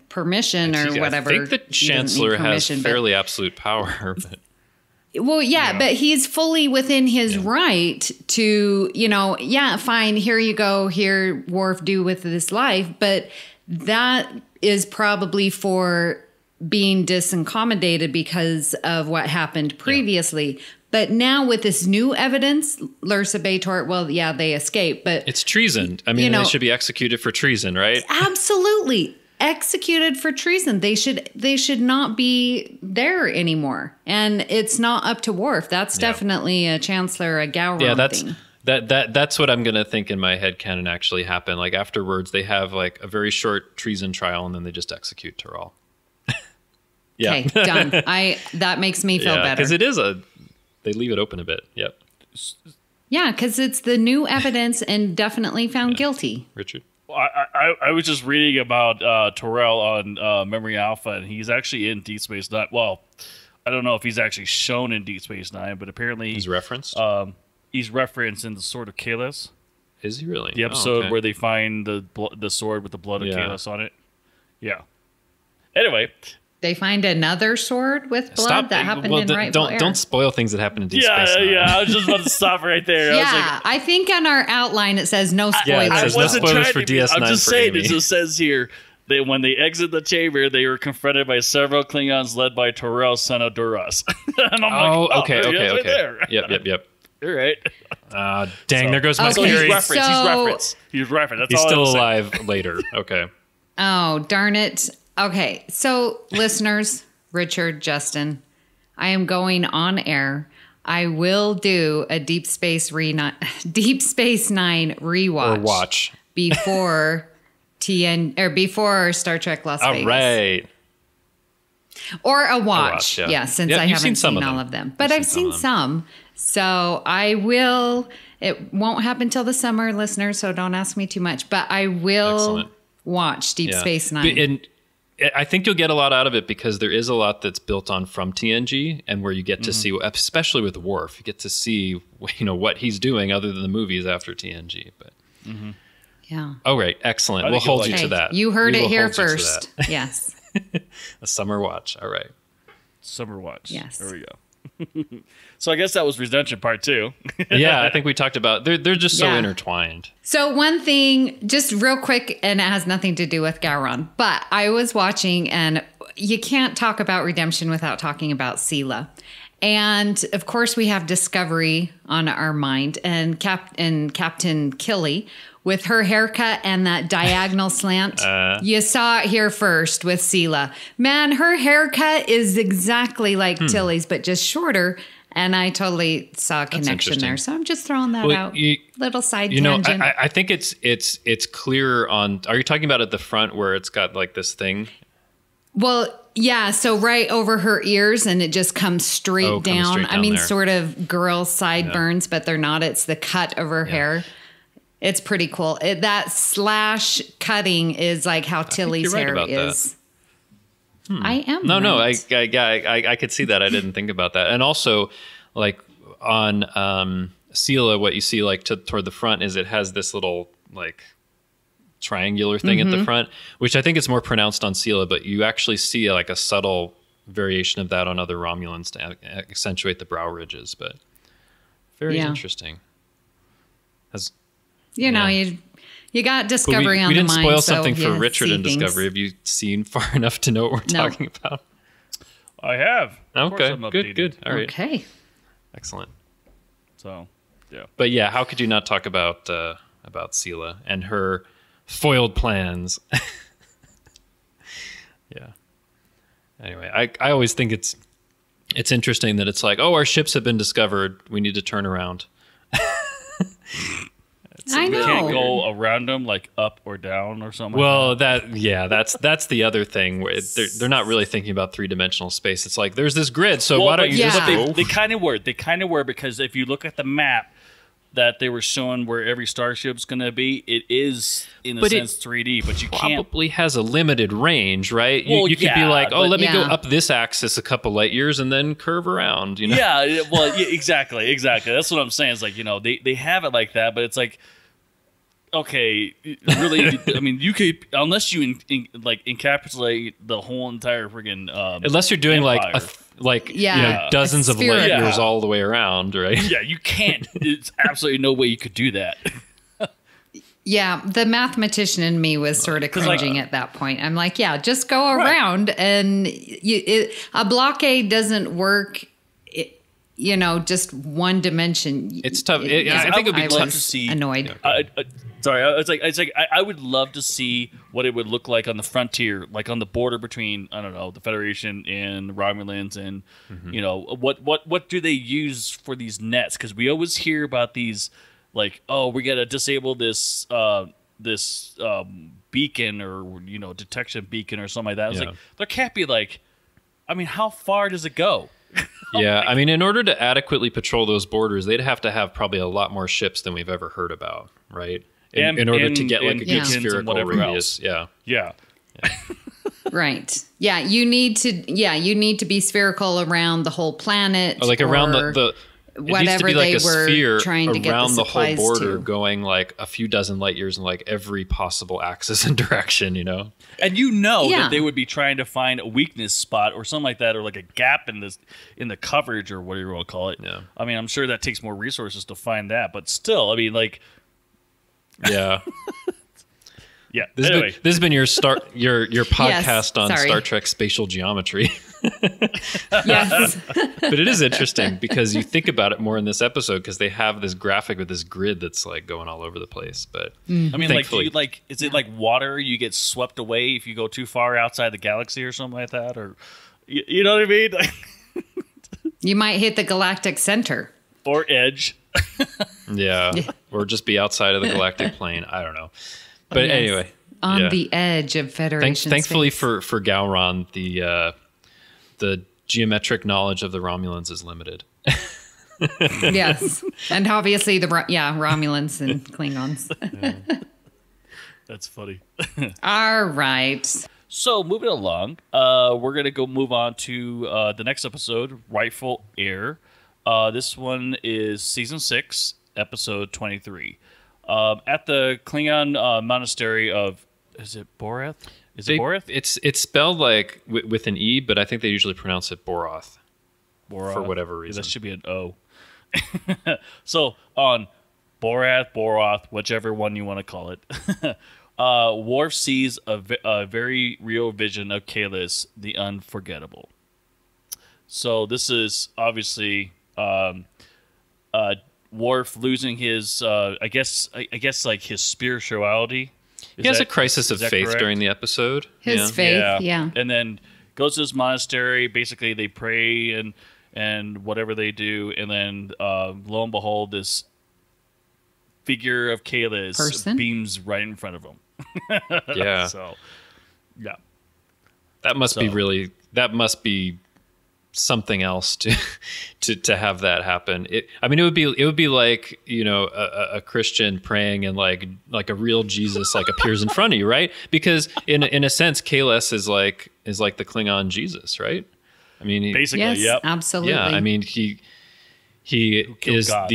permission or whatever. I think the Chancellor has fairly absolute power. But. Well, but he's fully within his right to, fine, here you go, here, Worf, do with this life. But that is probably for being disaccommodated because of what happened previously. Yeah. But now with this new evidence, Lursa, B'Etor, they escaped. But it's treason. I mean, they should be executed for treason, right? Absolutely. Executed for treason. They should not be there anymore. And it's not up to Worf. That's definitely a Chancellor, a Gowron thing. That's what I'm gonna think in my head canon actually happened. Like afterwards, they have like a very short treason trial, and then they just execute Tyrell. Yeah. Okay, done. That makes me feel better. Because they leave it open a bit. Yep. Yeah, because it's the new evidence and definitely found guilty. Richard. I was just reading about Tyrell on Memory Alpha, and he's actually in Deep Space Nine. Well, I don't know if he's actually shown in Deep Space Nine, but apparently He's referenced? He's referenced in the Sword of Kahless. Is he really? The episode okay. where they find the sword with the blood of Yeah. Kahless on it. Yeah. Anyway. They find another sword with blood Stop. that happened well, in Rightful Air. Don't spoil things that happen in Deep Space Nine. Yeah, I was just about to stop right there. Yeah, I think on our outline it says no spoilers. Yeah, it says no wasn't spoilers trying for to be- DS9 I'm just for saying, Amy. it just says here that when they exit the chamber, they were confronted by several Klingons led by Tyrell, son of Duras. And I'm like, okay. Right there. Yep. You're right. Dang, there goes my Okay, theory. he's reference. He's reference. That's He's all still I was saying. alive later. Okay. Oh, darn it. Okay, so listeners, Richard, Justin, I am going on air. I will do a Deep Space Nine rewatch Or watch. before before Star Trek Las All Vegas. right. Or a watch. yeah. Yeah, since Yep, I you've haven't seen some seen of all them. of them. But You've I've seen seen some. So I will. It won't happen till the summer, listeners, so don't ask me too much. But I will Excellent. watch Deep Yeah. Space Nine. And I think you'll get a lot out of it because there is a lot that's built on from TNG, and where you get to see, especially with Worf, you get to see what he's doing other than the movies after TNG. But Yeah. oh, right, excellent. I We'll think you'll hold you like to Okay, that. you heard We it will here hold you to first. that. Yes. A summer watch. All right. Summer watch. Yes. There we go. So I guess that was Redemption Part 2. Yeah, I think we talked about they're just so Yeah. intertwined. So one thing, just real quick, and it has nothing to do with Gowron, but I was watching, and you can't talk about Redemption without talking about Sela. And of course, we have Discovery on our mind, and Captain Killy with her haircut and that diagonal slant. You saw it here first with Sela. Man, her haircut is exactly like Tilly's, but just shorter. And I totally saw a connection there. interesting. So I'm just throwing that Well, out. Little side You know, tangent. I think it's clear on. Are you talking about at the front where it's got like this thing? Well, yeah. So right over her ears, and it just comes straight Oh, comes down. straight I down mean, there. sort of girl sideburns, but they're not. It's the cut of her hair. It's pretty cool. That slash cutting is like how Tilly's you're right hair about that. is. I am. No. right. I could see that. I didn't think about that. And also, like on Sela, what you see like toward the front is it has this little like triangular thing at the front, which I think is more pronounced on Sela, but you actually see like a subtle variation of that on other Romulans to accentuate the brow ridges. But very Yeah. interesting. Has You know, Yeah. you got But Discovery we on the didn't mind. spoil so something for you Richard see in things. Discovery. Have you seen far enough to know what we're No. talking about? I have. Of course Okay, I'm good, updated. good. All right, Okay. excellent. So, yeah. But yeah, how could you not talk about Sela and her foiled plans? Yeah. Anyway, I always think it's interesting that it's like, oh, our ships have been discovered. We need to turn around. I You know. can't go around them like up or down or something. Well, that's the other thing where they're not really thinking about 3-dimensional space. It's like there's this grid, so why don't you yeah. just But go? They kind of were. They kind of were because if you look at the map that they were showing where every starship's going to be, it is in a But it sense 3D, but you can't. Probably has a limited range, right? Well, you could be yeah, like, oh, but- let me go Yeah. up this axis a couple light years and then curve around. You know? Yeah, well, yeah, exactly. That's what I'm saying. It's like, they have it like that, but it's like, okay, really, I mean, you could, unless you like encapsulate the whole entire friggin' Unless you're doing empire. Yeah. dozens of light Spherical. years all the way around, right? Yeah, you can't. It's absolutely no way you could do that. Yeah, the mathematician in me was sort of cringing at that point. I'm like, yeah, just go around, and a blockade doesn't work. Just one dimension. It's tough. I think it'd be I tough was to see- annoyed. Sorry, I would love to see what it would look like on the frontier, like on the border between, I don't know, the Federation and the Romulans, and what do they use for these nets? Because we always hear about these like, oh, we got to disable this beacon or detection beacon or something like that. It's like there can't be like, I mean, how far does it go? Yeah, I mean, in order to adequately patrol those borders, they'd have to have probably a lot more ships than we've ever heard about, right? In order to get like a good spherical radius. Yeah. Right. Yeah, you need to be spherical around the whole planet. Or like around the it needs to be like a sphere trying to around get the whole border, to. going like a few dozen light years in like every possible axis and direction, you know? And that they would be trying to find a weakness spot or something like that, or like a gap in the coverage or whatever you want to call it. Yeah. I mean, I'm sure that takes more resources to find that, but still, I mean, like, yeah. Yeah. This has been your podcast on sorry. Star Trek spatial geometry. Yes. But it is interesting because you think about it more in this episode because they have this graphic with this grid that's like going all over the place. But I mean, is it like water? You get swept away if you go too far outside the galaxy or something like that, or you know what I mean? You might hit the galactic center or edge. Yeah, or just be outside of the galactic plane. I don't know. But anyway, on the edge of Federation. Thankfully space. for Gowron, the geometric knowledge of the Romulans is limited. Yes, and obviously Romulans and Klingons. Yeah. That's funny. All right. So moving along, we're gonna move on to the next episode, Rightful Heir. This one is season 6, episode 23. At the Klingon monastery of, is it Borath? Is it Borath? It's spelled like with an E, but I think they usually pronounce it Boroth. Boroth. For whatever reason. Yeah, that should be an O. So on Boroth, whichever one you want to call it, Worf sees a very real vision of Kahless, the unforgettable. So this is obviously Worf losing his, I guess like his spirituality. He has a crisis of faith during the episode. His faith, yeah. And then goes to this monastery. Basically, they pray and whatever they do, and then lo and behold, this figure of Kahless beams right in front of him. Yeah. So, yeah. That must be something else to have that happen. It would be like, a Christian praying and like a real Jesus like appears in front of you, right? Because in a sense, Kahless is like the Klingon Jesus, right? I mean, basically, yes, yep. Absolutely. Yeah, I mean he is God.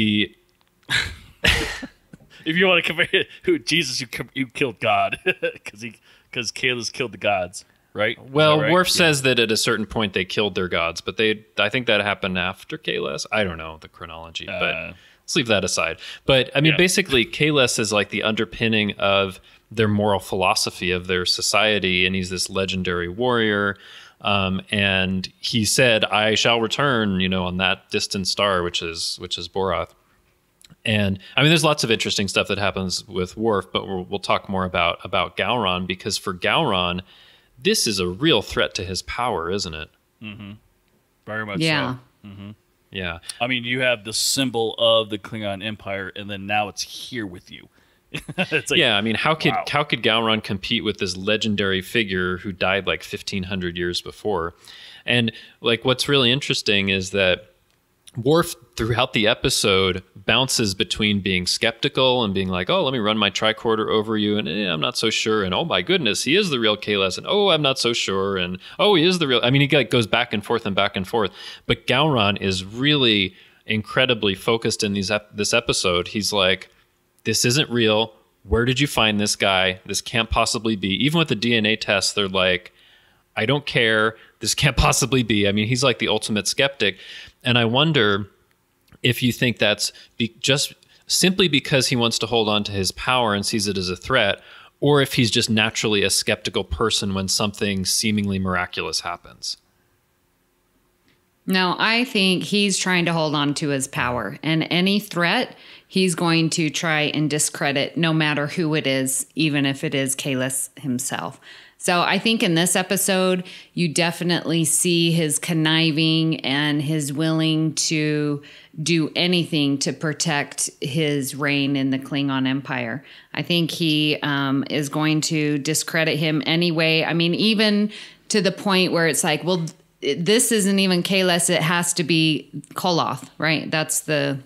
If you want to compare it, Jesus, you killed God because Kahless killed the gods. Right. Well, right? Worf says that at a certain point they killed their gods, but I think that happened after Kahless. I don't know the chronology, but let's leave that aside. But I mean, basically, Kahless is like the underpinning of their moral philosophy of their society, and he's this legendary warrior. And he said, "I shall return," on that distant star, which is Boroth. And I mean, there's lots of interesting stuff that happens with Worf, but we'll talk more about Gowron, because for Gowron, this is a real threat to his power, isn't it? Mm-hmm. Very much so. Mm-hmm. Yeah. I mean, you have the symbol of the Klingon Empire, and then now it's here with you. It's like, I mean, how could Gowron compete with this legendary figure who died like 1,500 years before? And like, what's really interesting is that Worf, throughout the episode, bounces between being skeptical and being like, oh, let me run my tricorder over you, and I'm not so sure, and oh my goodness, he is the real Kahless, and oh, I'm not so sure, and oh, he is the real. I mean, he goes back and forth and back and forth. But Gowron is really incredibly focused in this episode. He's like, this isn't real. Where did you find this guy? This can't possibly be. Even with the DNA tests, they're like, I don't care. This can't possibly be. I mean, he's like the ultimate skeptic. And I wonder if you think that's just simply because he wants to hold on to his power and sees it as a threat, or if he's just naturally a skeptical person when something seemingly miraculous happens. No, I think he's trying to hold on to his power, and any threat he's going to try and discredit, no matter who it is, even if it is Kahless himself. So I think in this episode, you definitely see his conniving and his willing to do anything to protect his reign in the Klingon Empire. I think he is going to discredit him anyway. I mean, even to the point where it's like, well, this isn't even Kahless. It has to be Koloth, right? That's the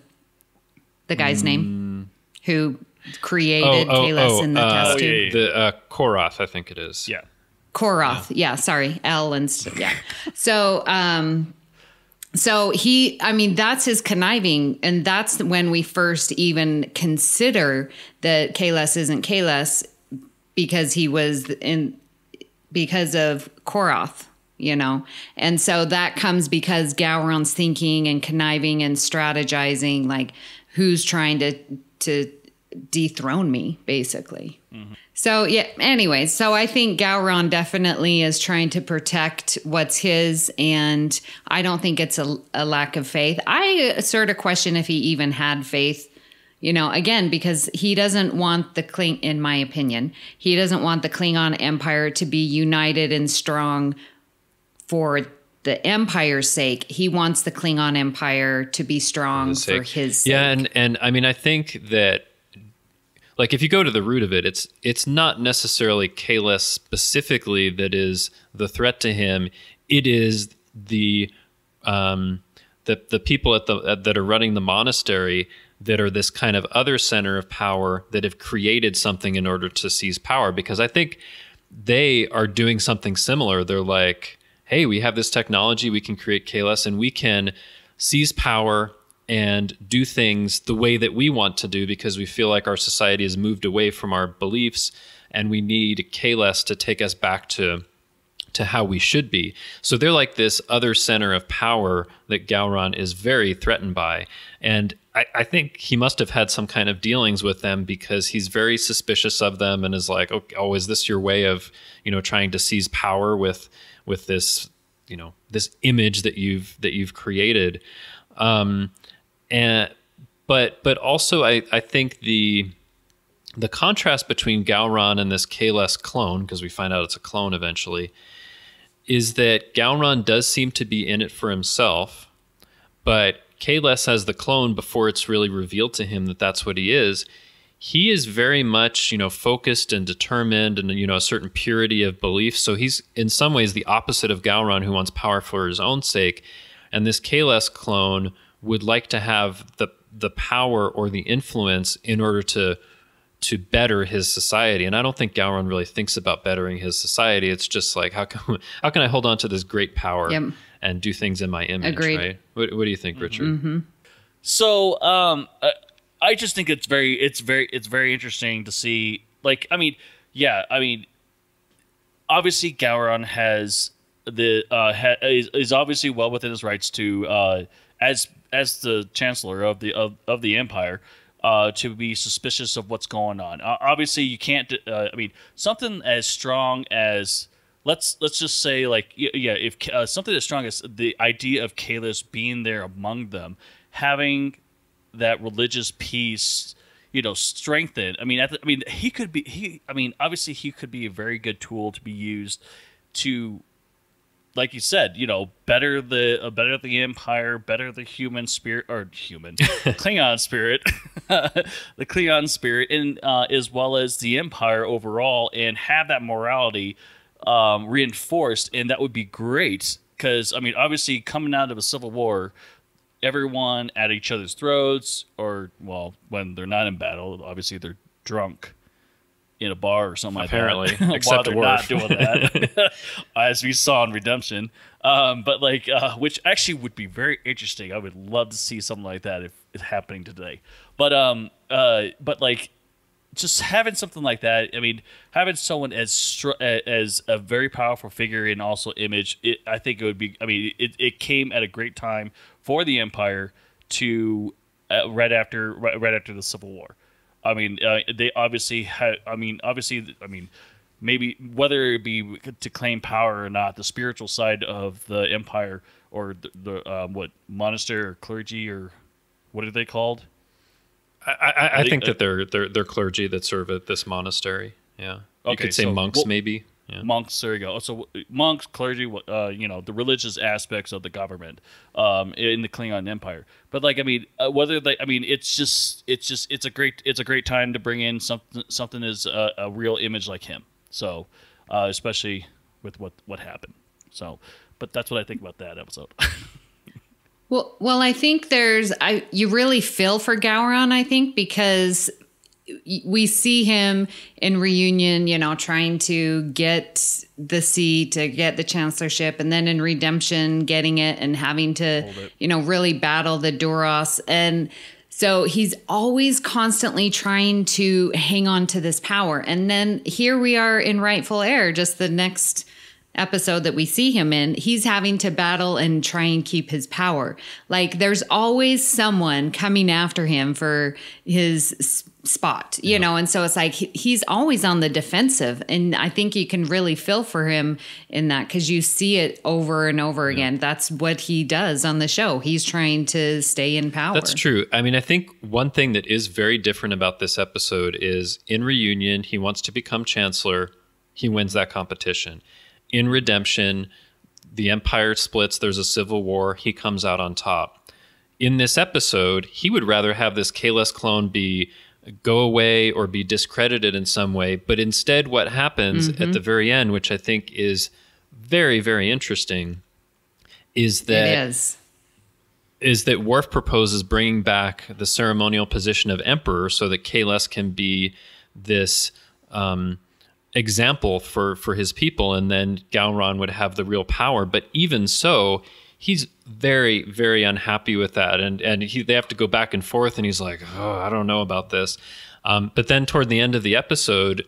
guy's name who created Kahless in the test tube. The Koroth, I think it is. Yeah. Koroth. Yeah. Sorry. L and yeah. So, so that's his conniving. And that's when we first even consider that Kahless isn't Kahless because because of Koroth, And so that comes because Gowron's thinking and conniving and strategizing, like who's trying to dethrone me, basically. Mm-hmm. So yeah, anyway, so I think Gowron definitely is trying to protect what's his, and I don't think it's a lack of faith. I sort of question if he even had faith, again, because he doesn't want in my opinion, he doesn't want the Klingon Empire to be united and strong for the Empire's sake. He wants the Klingon Empire to be strong for his sake. Yeah, and I mean, I think that, like, if you go to the root of it, it's not necessarily Kahless specifically that is the threat to him. It is the people that are running the monastery that are this kind of other center of power that have created something in order to seize power. Because I think they are doing something similar. They're like, hey, we have this technology, we can create Kahless, and we can seize power and do things the way that we want to do because we feel like our society has moved away from our beliefs and we need Kahless to take us back to how we should be. So they're like this other center of power that Gowron is very threatened by. And I think he must have had some kind of dealings with them because he's very suspicious of them and is like, oh, is this your way of, trying to seize power with this, this image that you've created? But also I think the contrast between Gowron and this Kahless clone, because we find out it's a clone eventually, is that Gowron does seem to be in it for himself, but Kahless as the clone, before it's really revealed to him that that's what he is very much, focused and determined and, a certain purity of belief. So he's in some ways the opposite of Gowron, who wants power for his own sake. And this Kahless clone would like to have the power or the influence in order to better his society. And I don't think Gowron really thinks about bettering his society. It's just like, how can I hold on to this great power and do things in my image? Agreed. Right? What do you think, Richard? Mm-hmm. So I just think it's very interesting to see. Like, obviously Gowron has is obviously well within his rights to as the Chancellor of the Empire, to be suspicious of what's going on. Obviously, you can't. Something as strong as let's just say, like, if something as strong as the idea of Kahless being there among them, having that religious piece, strengthened. He could be. Obviously, he could be a very good tool to be used to, like you said, better the Empire, better the Klingon spirit, the Klingon spirit, and as well as the Empire overall, and have that morality reinforced, and that would be great. Because obviously, coming out of a civil war, everyone at each other's throats, or when they're not in battle, obviously they're drunk in a bar or something apparently, like that. Except they're not doing that, as we saw in Redemption. But which actually would be very interesting. I would love to see something like that if it's happening today. But just having something like that. Having someone as a very powerful figure and also image. I think it would be. It came at a great time for the Empire to right after the Civil War. They obviously had. Maybe whether it be to claim power or not, the spiritual side of the Empire, or the monastery or clergy, or what are they called? I think that they're clergy that serve at this monastery. Yeah, you could say monks, maybe. Yeah. Monks, there you go. So monks, clergy, the religious aspects of the government in the Klingon Empire. But like, I mean, it's a great time to bring in something as a real image like him. So, especially with what happened. So, but that's what I think about that episode. Well, I think you really feel for Gowron, I think, because we see him in Reunion, trying to get the seat, to get the chancellorship, and then in Redemption, getting it and having to, really battle the Duras. And so he's always constantly trying to hang on to this power. And then here we are in Rightful Heir, just the next episode that we see him in, he's having to battle and try and keep his power. Like, there's always someone coming after him for his spot, and so it's like he's always on the defensive. And I think you can really feel for him in that, because you see it over and over again. That's what he does on the show. He's trying to stay in power. That's true. I mean, I think one thing that is very different about this episode is in Reunion, he wants to become chancellor. He wins that competition. In Redemption, the Empire splits. There's a civil war. He comes out on top. In this episode, he would rather have this Kahless clone go away or be discredited in some way. But instead, what happens at the very end, which I think is very, very interesting, is that Worf proposes bringing back the ceremonial position of Emperor so that Kahless can be this example for his people, and then Gowron would have the real power. But even so, he's very, very unhappy with that, and they have to go back and forth, and he's like, I don't know about this. But then toward the end of the episode,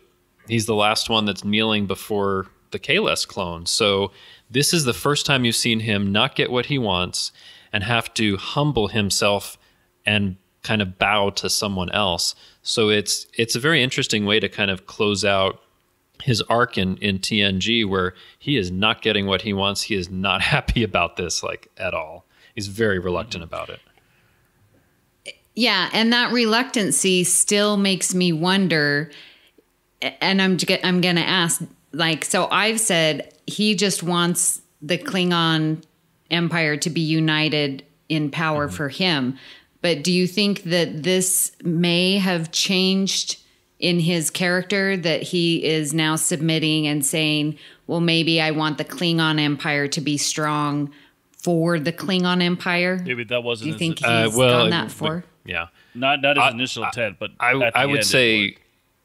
he's the last one that's kneeling before the Kahless clone. So this is the first time you've seen him not get what he wants and have to humble himself and kind of bow to someone else. So it's a very interesting way to kind of close out his arc in TNG, where he is not getting what he wants. He is not happy about this, like, at all. He's very reluctant about it. Yeah, and that reluctancy still makes me wonder, and I'm going to ask, like, so I've said he just wants the Klingon Empire to be united in power for him. But do you think that this may have changed in his character, that he is now submitting and saying, well, maybe I want the Klingon Empire to be strong for the Klingon Empire? Maybe that wasn't. Do you think he's gone that far? Yeah, not his initial intent, but I would say,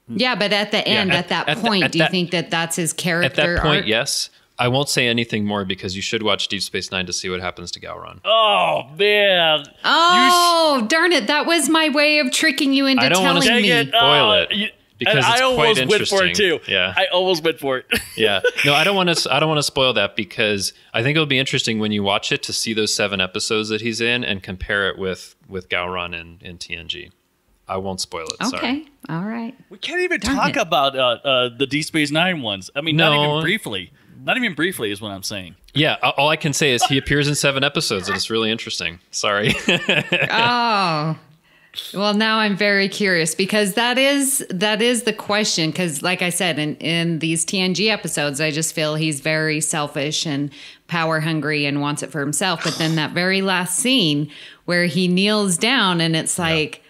yeah. But at the end, at that point, do you think that that's his character? At that point, arc? yes. I won't say anything more because you should watch Deep Space Nine to see what happens to Gowron. Oh man! Oh darn it! That was my way of tricking you into telling me. Spoil it. Because it's quite interesting. Went for it too. Yeah, I almost went for it. Yeah, no, I don't want to spoil that, because I think it'll be interesting when you watch it to see those 7 episodes that he's in and compare it with Gowron in TNG. I won't spoil it. Okay, sorry. All right. We can't even talk about the Deep Space Nine ones. I mean, not even briefly. Not even briefly is what I'm saying. Yeah, all I can say is he appears in 7 episodes, and it's really interesting. Sorry. Oh. Well, now I'm very curious, because that is the question. Because like I said, in these TNG episodes, I just feel he's very selfish and power hungry and wants it for himself. But then that very last scene where he kneels down, and it's like,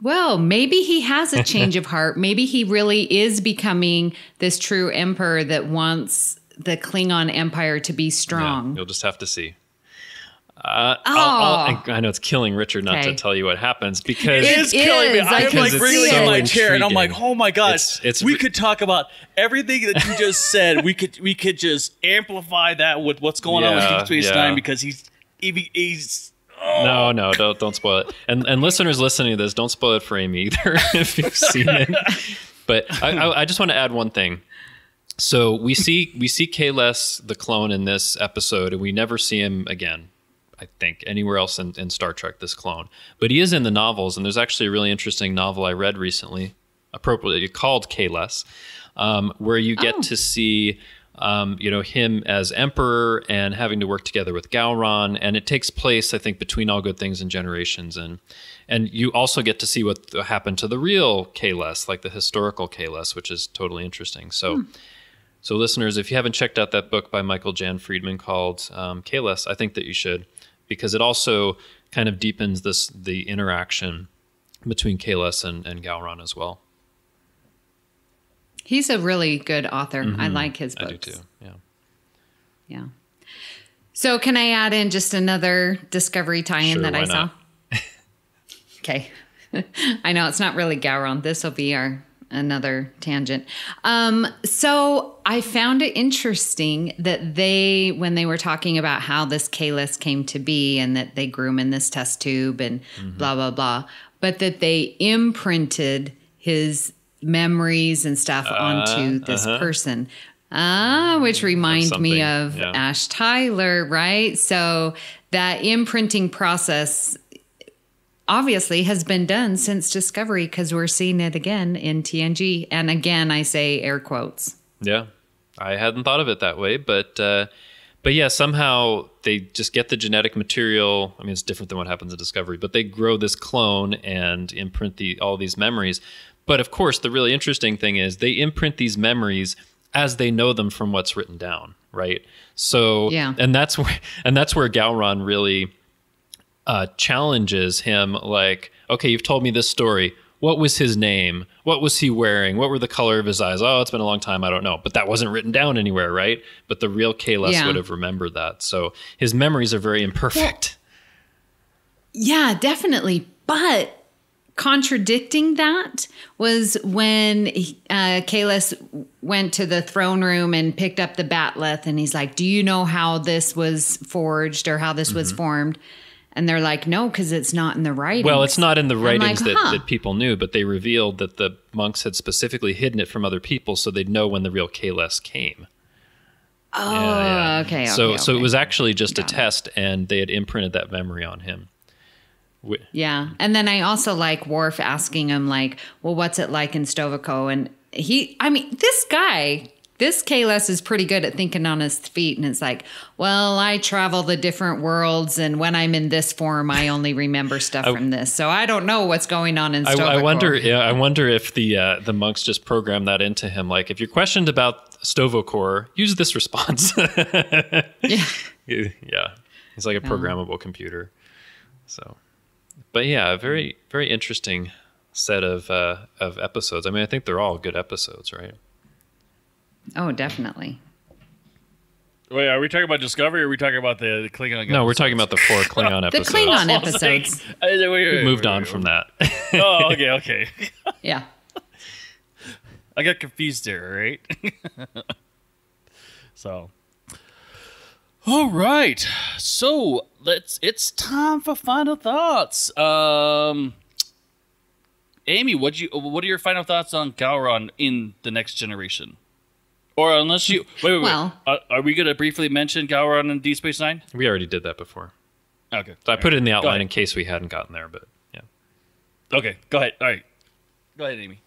well, maybe he has a change of heart. Maybe he really is becoming this true emperor that wants the Klingon Empire to be strong. Yeah, you'll just have to see. I know it's killing Richard not to tell you what happens, because it is killing me. I'm like wriggling in my chair, and I'm like, oh my gosh, we could talk about everything that you just said. We could just amplify that with what's going on with Deep Space Nine, because he's No, don't spoil it. And listeners listening to this, don't spoil it for Amy either if you've seen it. But I just want to add one thing. So we see Kahless, the clone, in this episode, and we never see him again, I think, anywhere else in Star Trek, this clone. But he is in the novels, and there's actually a really interesting novel I read recently, appropriately called Kahless, where you get to see him as Emperor and having to work together with Gowron, and it takes place, I think, between All Good Things and Generations, and you also get to see what happened to the real Kahless, like the historical Kahless, which is totally interesting. So So listeners, if you haven't checked out that book by Michael Jan Friedman called Kahless, I think that you should, because it also kind of deepens the interaction between Kahless and Gowron as well. He's a really good author. I like his books. I do too, yeah. Yeah. So can I add in just another Discovery tie-in Sure, that I why saw? not? Okay. I know it's not really Gowron. This will be another tangent. So I found it interesting that when they were talking about how this Kahless came to be and that they grew him in this test tube and blah, blah, blah, but that they imprinted his memories and stuff onto this person. Which reminds me of Ash Tyler, right? So that imprinting process obviously has been done since Discovery, because we're seeing it again in TNG. And again, I say air quotes. Yeah, I hadn't thought of it that way, but yeah, somehow they just get the genetic material. I mean, it's different than what happens in Discovery, but they grow this clone and imprint all these memories. But of course, the really interesting thing is they imprint these memories as they know them from what's written down, right? So, yeah. and that's where Gowron really challenges him. Like, okay, you've told me this story. What was his name? What was he wearing? What were the color of his eyes? Oh, it's been a long time. I don't know. But that wasn't written down anywhere, right? But the real Kahless would have remembered that. So his memories are very imperfect. Well, yeah, definitely. But contradicting that was when Kahless went to the throne room and picked up the bat'leth, and he's like, do you know how this was forged or how this was formed? And they're like, no, because it's not in the writings. Well, it's not in the writings like, that people knew, but they revealed that the monks had specifically hidden it from other people so they'd know when the real Kahless came. Oh, okay. So it was actually just a test, and they had imprinted that memory on him. Yeah. And then I also like Worf asking him, like, well, what's it like in Stovico? And this Kahless is pretty good at thinking on his feet. And it's like, well, I travel the different worlds, and when I'm in this form, I only remember stuff from this. So I don't know what's going on in Stovico. I wonder if the monks just programmed that into him. Like, if you're questioned about Stovocor, use this response. Yeah. Yeah. He's like a programmable computer. So, but yeah, a very, very interesting set of episodes. I mean, I think they're all good episodes, right? Oh, definitely. Wait, are we talking about Discovery or are we talking about the Klingon episodes? No, we're talking about the 4 Klingon episodes. The Klingon episodes. We moved on from that. Oh, okay. Yeah. I got confused there, right? So, all right. So it's time for final thoughts. Amy, what are your final thoughts on Gowron in The Next Generation? Or unless you wait. Well, are we going to briefly mention Gowron in Deep Space Nine? We already did that before. Okay. So I put it in the outline in case we hadn't gotten there, but yeah. Okay, go ahead. All right. Go ahead, Amy.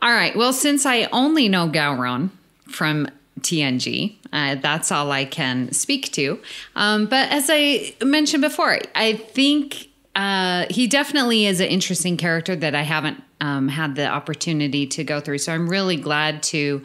All right. Well, since I only know Gowron from TNG, that's all I can speak to. But as I mentioned before, I think he definitely is an interesting character that I haven't had the opportunity to go through. So I'm really glad to,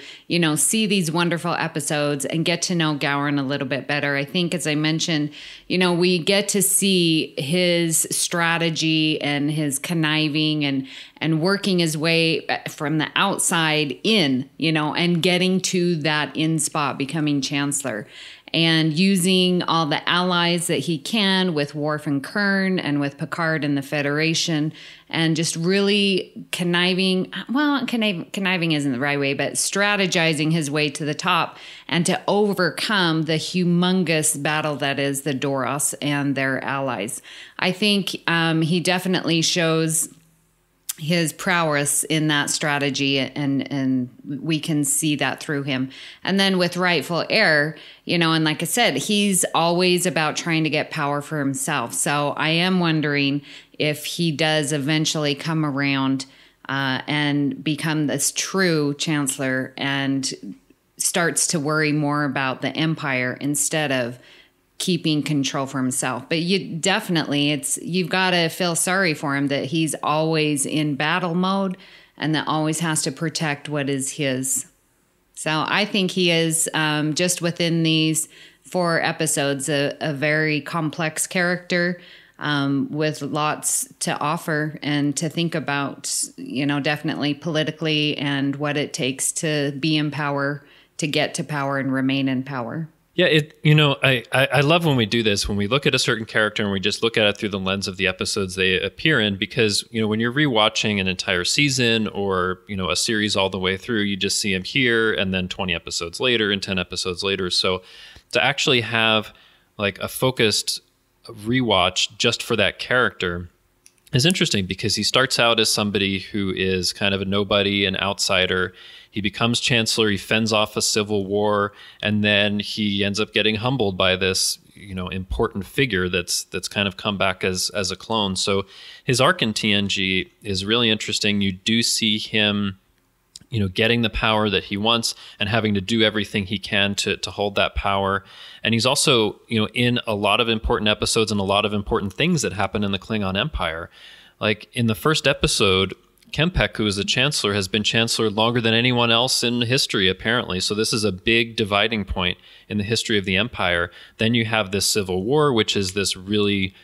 see these wonderful episodes and get to know Gowron a little bit better. I think, as I mentioned, we get to see his strategy and his conniving and working his way from the outside in, and getting to that in spot, becoming Chancellor. And using all the allies that he can with Worf and Kern and with Picard and the Federation, and just really conniving. Well, conniving isn't the right way, but strategizing his way to the top and to overcome the humongous battle that is the Doros and their allies. I think he definitely shows his prowess in that strategy, and we can see that through him. And then with Rightful Heir, and like I said, he's always about trying to get power for himself. So I am wondering if he does eventually come around and become this true Chancellor and starts to worry more about the Empire instead of keeping control for himself. But you've got to feel sorry for him that he's always in battle mode and that always has to protect what is his. So I think he is, just within these 4 episodes, a very complex character with lots to offer and to think about, definitely politically and what it takes to be in power, to get to power and remain in power. Yeah, I love when we do this, when we look at a certain character and we just look at it through the lens of the episodes they appear in, because, when you're rewatching an entire season or, a series all the way through, you just see him here and then 20 episodes later and 10 episodes later. So to actually have like a focused rewatch just for that character is interesting, because he starts out as somebody who is kind of a nobody, an outsider. He becomes chancellor, he fends off a civil war, and then he ends up getting humbled by this, important figure that's kind of come back as a clone. So his arc in TNG is really interesting. You do see him, getting the power that he wants and having to do everything he can to hold that power. And he's also, in a lot of important episodes and a lot of important things that happen in the Klingon Empire. Like in the first episode, Kempek, who is the chancellor, has been chancellor longer than anyone else in history, apparently. So this is a big dividing point in the history of the Empire. Then you have this civil war, which is this really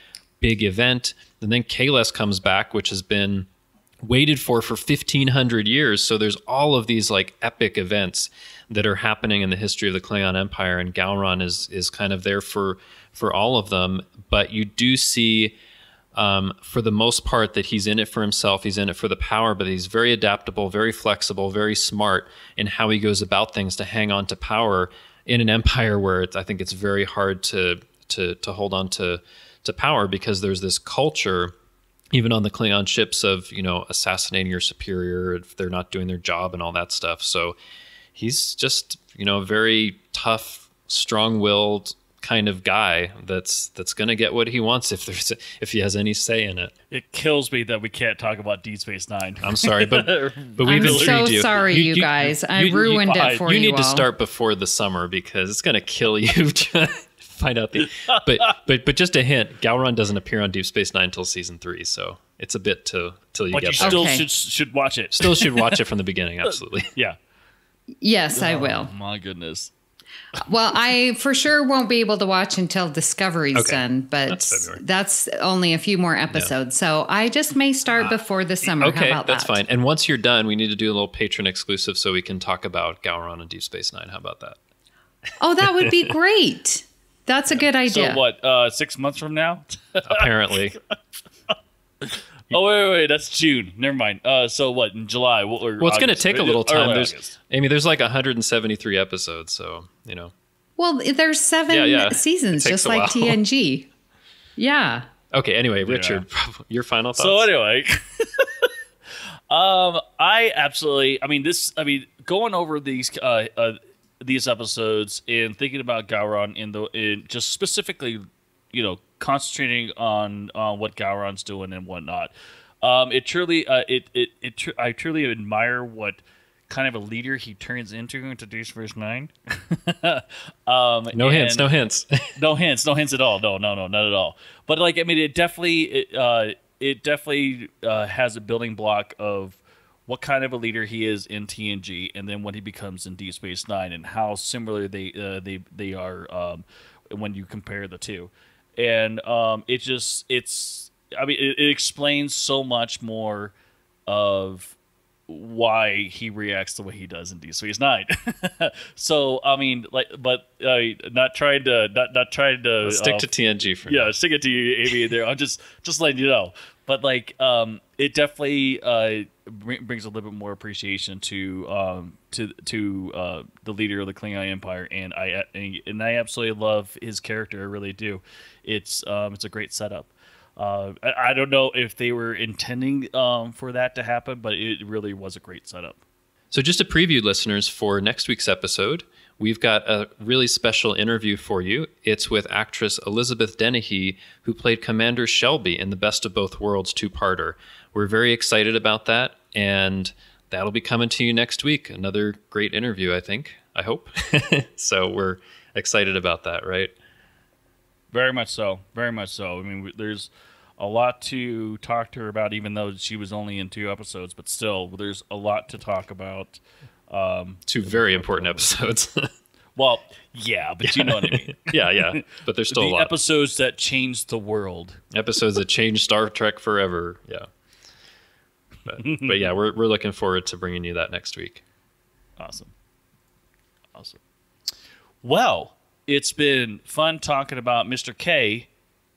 big event. And then Kahless comes back, which has been waited for 1,500 years. So there's all of these like epic events that are happening in the history of the Klingon Empire, and Gowron is kind of there for all of them. But you do see, for the most part, that he's in it for himself. He's in it for the power, but he's very adaptable, very flexible, very smart in how he goes about things to hang on to power in an empire where I think it's very hard to hold on to power, because there's this culture, even on the Klingon ships, of, assassinating your superior if they're not doing their job and all that stuff. So he's just, a very tough, strong-willed kind of guy that's going to get what he wants if he has any say in it. It kills me that we can't talk about Deep Space Nine. I'm sorry, but we've I'm so you. sorry, you guys. I ruined it for you. You need to all. start before the summer, because it's going to kill you to find out the. But just a hint: Gowron doesn't appear on Deep Space Nine until season 3, so it's a bit till you but get you there. still Okay. should watch it. Still should watch it from the beginning. Absolutely. Yeah. Yes, I will. Oh, my goodness. Well, I for sure won't be able to watch until Discovery's Okay. done, but That's February. that's only a few more episodes. So I just may start before the summer. How Okay, about that's that? fine. And once you're done, we need to do a little patron exclusive so we can talk about Gowron and Deep Space Nine. How about that? Oh, that would be great. That's a good idea. So what? 6 months from now? Apparently. Oh wait, that's June. Never mind. So what? In July? Well, it's going to take a little time. Early There's, August. Amy, there's like 173 episodes, so, Well, there's 7 Yeah. seasons, It takes just a like while. TNG. Yeah. Okay, anyway, Richard, your final thoughts? So anyway, going over these episodes and thinking about Gowron in just specifically, concentrating on what Gowron's doing and whatnot. I truly admire what kind of a leader he turns into Deep Space Nine. No hints. no hints at all. No, not at all. But it definitely has a building block of what kind of a leader he is in TNG, and then what he becomes in Deep Space Nine, and how similar they are when you compare the two. And it explains so much more of why he reacts the way he does in Deep Space Nine. So not trying to Stick to TNG for now. yeah, stick it to you, Amy. There, I'm just letting you know. But it definitely brings a little bit more appreciation to the leader of the Klingon Empire, and I absolutely love his character. I really do. It's a great setup. I don't know if they were intending for that to happen, but it really was a great setup. So just to preview listeners for next week's episode, we've got a really special interview for you. It's with actress Elizabeth Dennehy, who played Commander Shelby in the Best of Both Worlds two-parter. We're very excited about that, and that'll be coming to you next week. Another great interview, I think. I hope. So we're excited about that, right? Very much so. Very much so. I mean, there's a lot to talk to her about, even though she was only in 2 episodes, but still, there's a lot to talk about Two very important episodes. Well, yeah, but you know what I mean. Yeah. But there's still a lot. Episodes that changed the world. Episodes that changed Star Trek forever. Yeah. But yeah, we're looking forward to bringing you that next week. Awesome. Well, it's been fun talking about Mr. K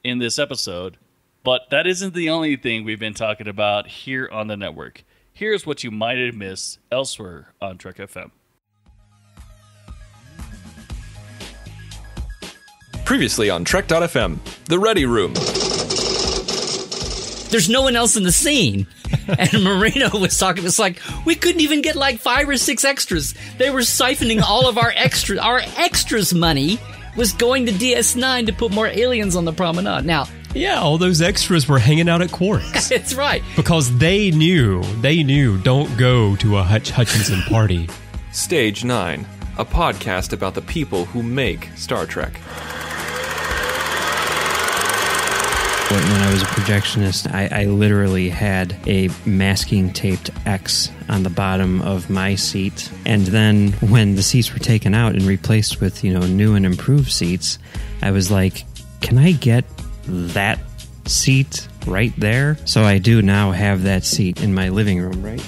in this episode, but that isn't the only thing we've been talking about here on the network. Here's what you might have missed elsewhere on Trek.fm. Previously on Trek.fm, the Ready Room. There's no one else in the scene. And Marino was talking, it's like, we couldn't even get like 5 or 6 extras. They were siphoning all of our extras money was going to DS9 to put more aliens on the promenade. Now, yeah, all those extras were hanging out at Quark's. It's right. Because they knew, don't go to a Hutch Hutchinson party. Stage 9, a podcast about the people who make Star Trek. When I was a projectionist, I literally had a masking taped X on the bottom of my seat. And then when the seats were taken out and replaced with, new and improved seats, I was like, can I get that seat right there? So I do now have that seat in my living room right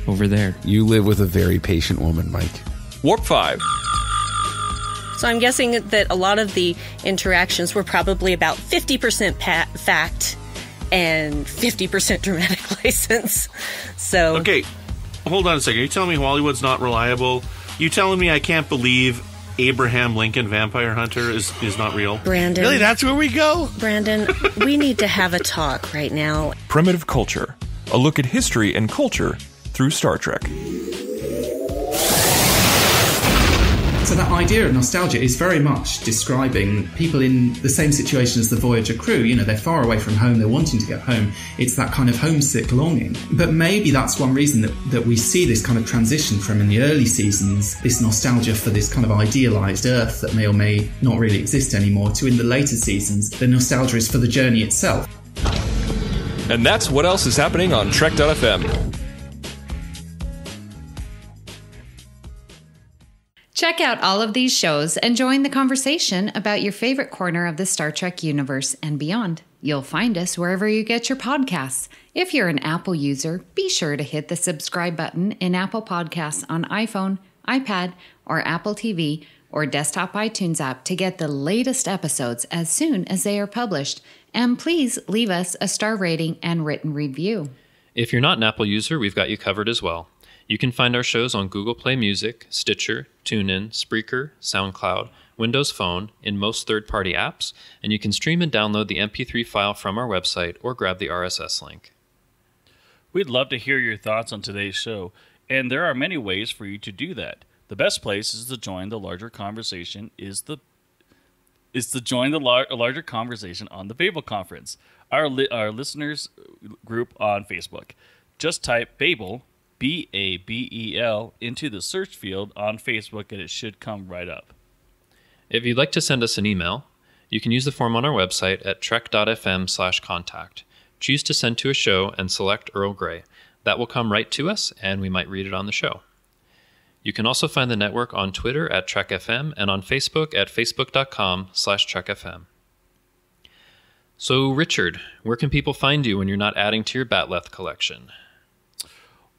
over there. You live with a very patient woman, Mike. Warp 5. So I'm guessing that a lot of the interactions were probably about 50% fact and 50% dramatic license. So okay, hold on a second. Are you telling me Hollywood's not reliable? You telling me I can't believe Abraham Lincoln Vampire Hunter is not real? Brandon. Really, that's where we go? Brandon, we need to have a talk right now. Primitive Culture, a look at history and culture through Star Trek. So that idea of nostalgia is very much describing people in the same situation as the Voyager crew. They're far away from home, they're wanting to get home. It's that kind of homesick longing. But maybe that's one reason that we see this kind of transition from, in the early seasons, this nostalgia for this kind of idealised Earth that may or may not really exist anymore, to in the later seasons, the nostalgia is for the journey itself. And that's what else is happening on Trek.fm. Check out all of these shows and join the conversation about your favorite corner of the Star Trek universe and beyond. You'll find us wherever you get your podcasts. If you're an Apple user, be sure to hit the subscribe button in Apple Podcasts on iPhone, iPad, or Apple TV or desktop iTunes app to get the latest episodes as soon as they are published. And please leave us a star rating and written review. If you're not an Apple user, we've got you covered as well. You can find our shows on Google Play Music, Stitcher, TuneIn, Spreaker, SoundCloud, Windows Phone, in most third-party apps, and you can stream and download the MP3 file from our website or grab the RSS link. We'd love to hear your thoughts on today's show, and there are many ways for you to do that. The best place is to join the larger conversation larger conversation on the Babel Conference, our listeners group on Facebook. Just type Babel, Babel, into the search field on Facebook, and it should come right up. If you'd like to send us an email, you can use the form on our website at trek.fm/contact. Choose to send to a show and select Earl Grey. That will come right to us, and we might read it on the show. You can also find the network on Twitter at Trek.fm and on Facebook at facebook.com/TrekFM. So, Richard, where can people find you when you're not adding to your Batleth collection?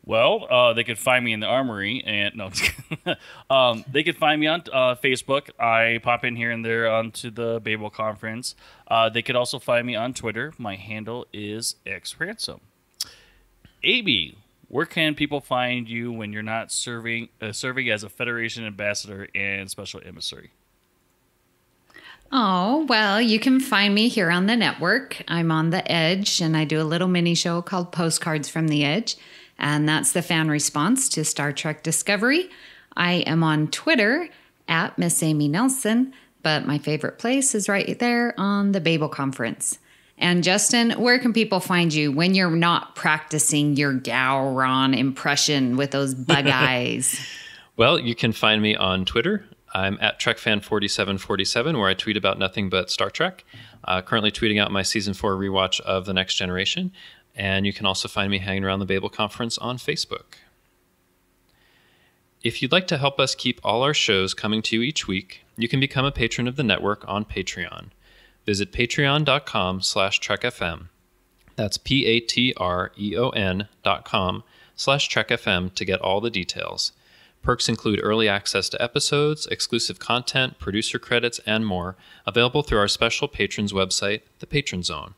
Well, they could find me in the armory, and no, they could find me on Facebook. I pop in here and there onto the Babel Conference. They could also find me on Twitter. My handle is xransom. Amy, where can people find you when you're not serving as a Federation ambassador and special emissary? Oh, well, you can find me here on the network. I'm on The Edge, and I do a little mini show called Postcards from the Edge. And that's the fan response to Star Trek Discovery. I am on Twitter at Miss Amy Nelson, but my favorite place is right there on the Babel Conference. And Justin, where can people find you when you're not practicing your Gowron impression with those bug eyes? Well, you can find me on Twitter. I'm at TrekFan4747, where I tweet about nothing but Star Trek. Currently tweeting out my Season 4 rewatch of The Next Generation. And you can also find me hanging around the Babel Conference on Facebook. If you'd like to help us keep all our shows coming to you each week, you can become a patron of the network on Patreon. Visit patreon.com/trekfm. That's patreon.com/trekfm to get all the details. Perks include early access to episodes, exclusive content, producer credits, and more, available through our special patrons website, the Patron Zone.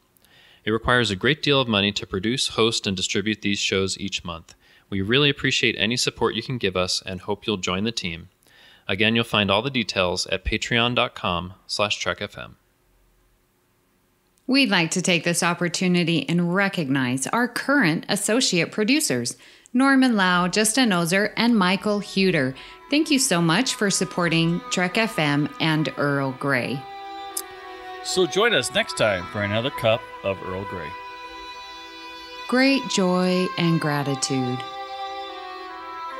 It requires a great deal of money to produce, host, and distribute these shows each month. We really appreciate any support you can give us and hope you'll join the team. Again, you'll find all the details at patreon.com/trekfm. We'd like to take this opportunity and recognize our current associate producers, Norman Lau, Justin Ozer, and Michael Huter. Thank you so much for supporting Trek FM and Earl Grey. So join us next time for another cup of Earl Grey. Great joy and gratitude.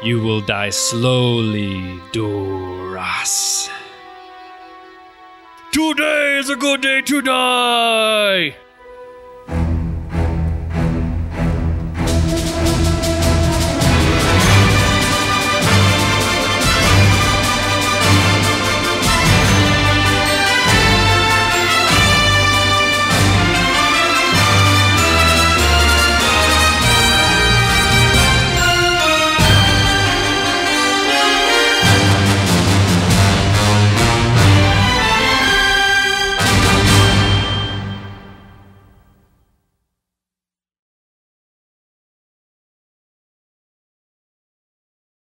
You will die slowly, Duras. Today is a good day to die!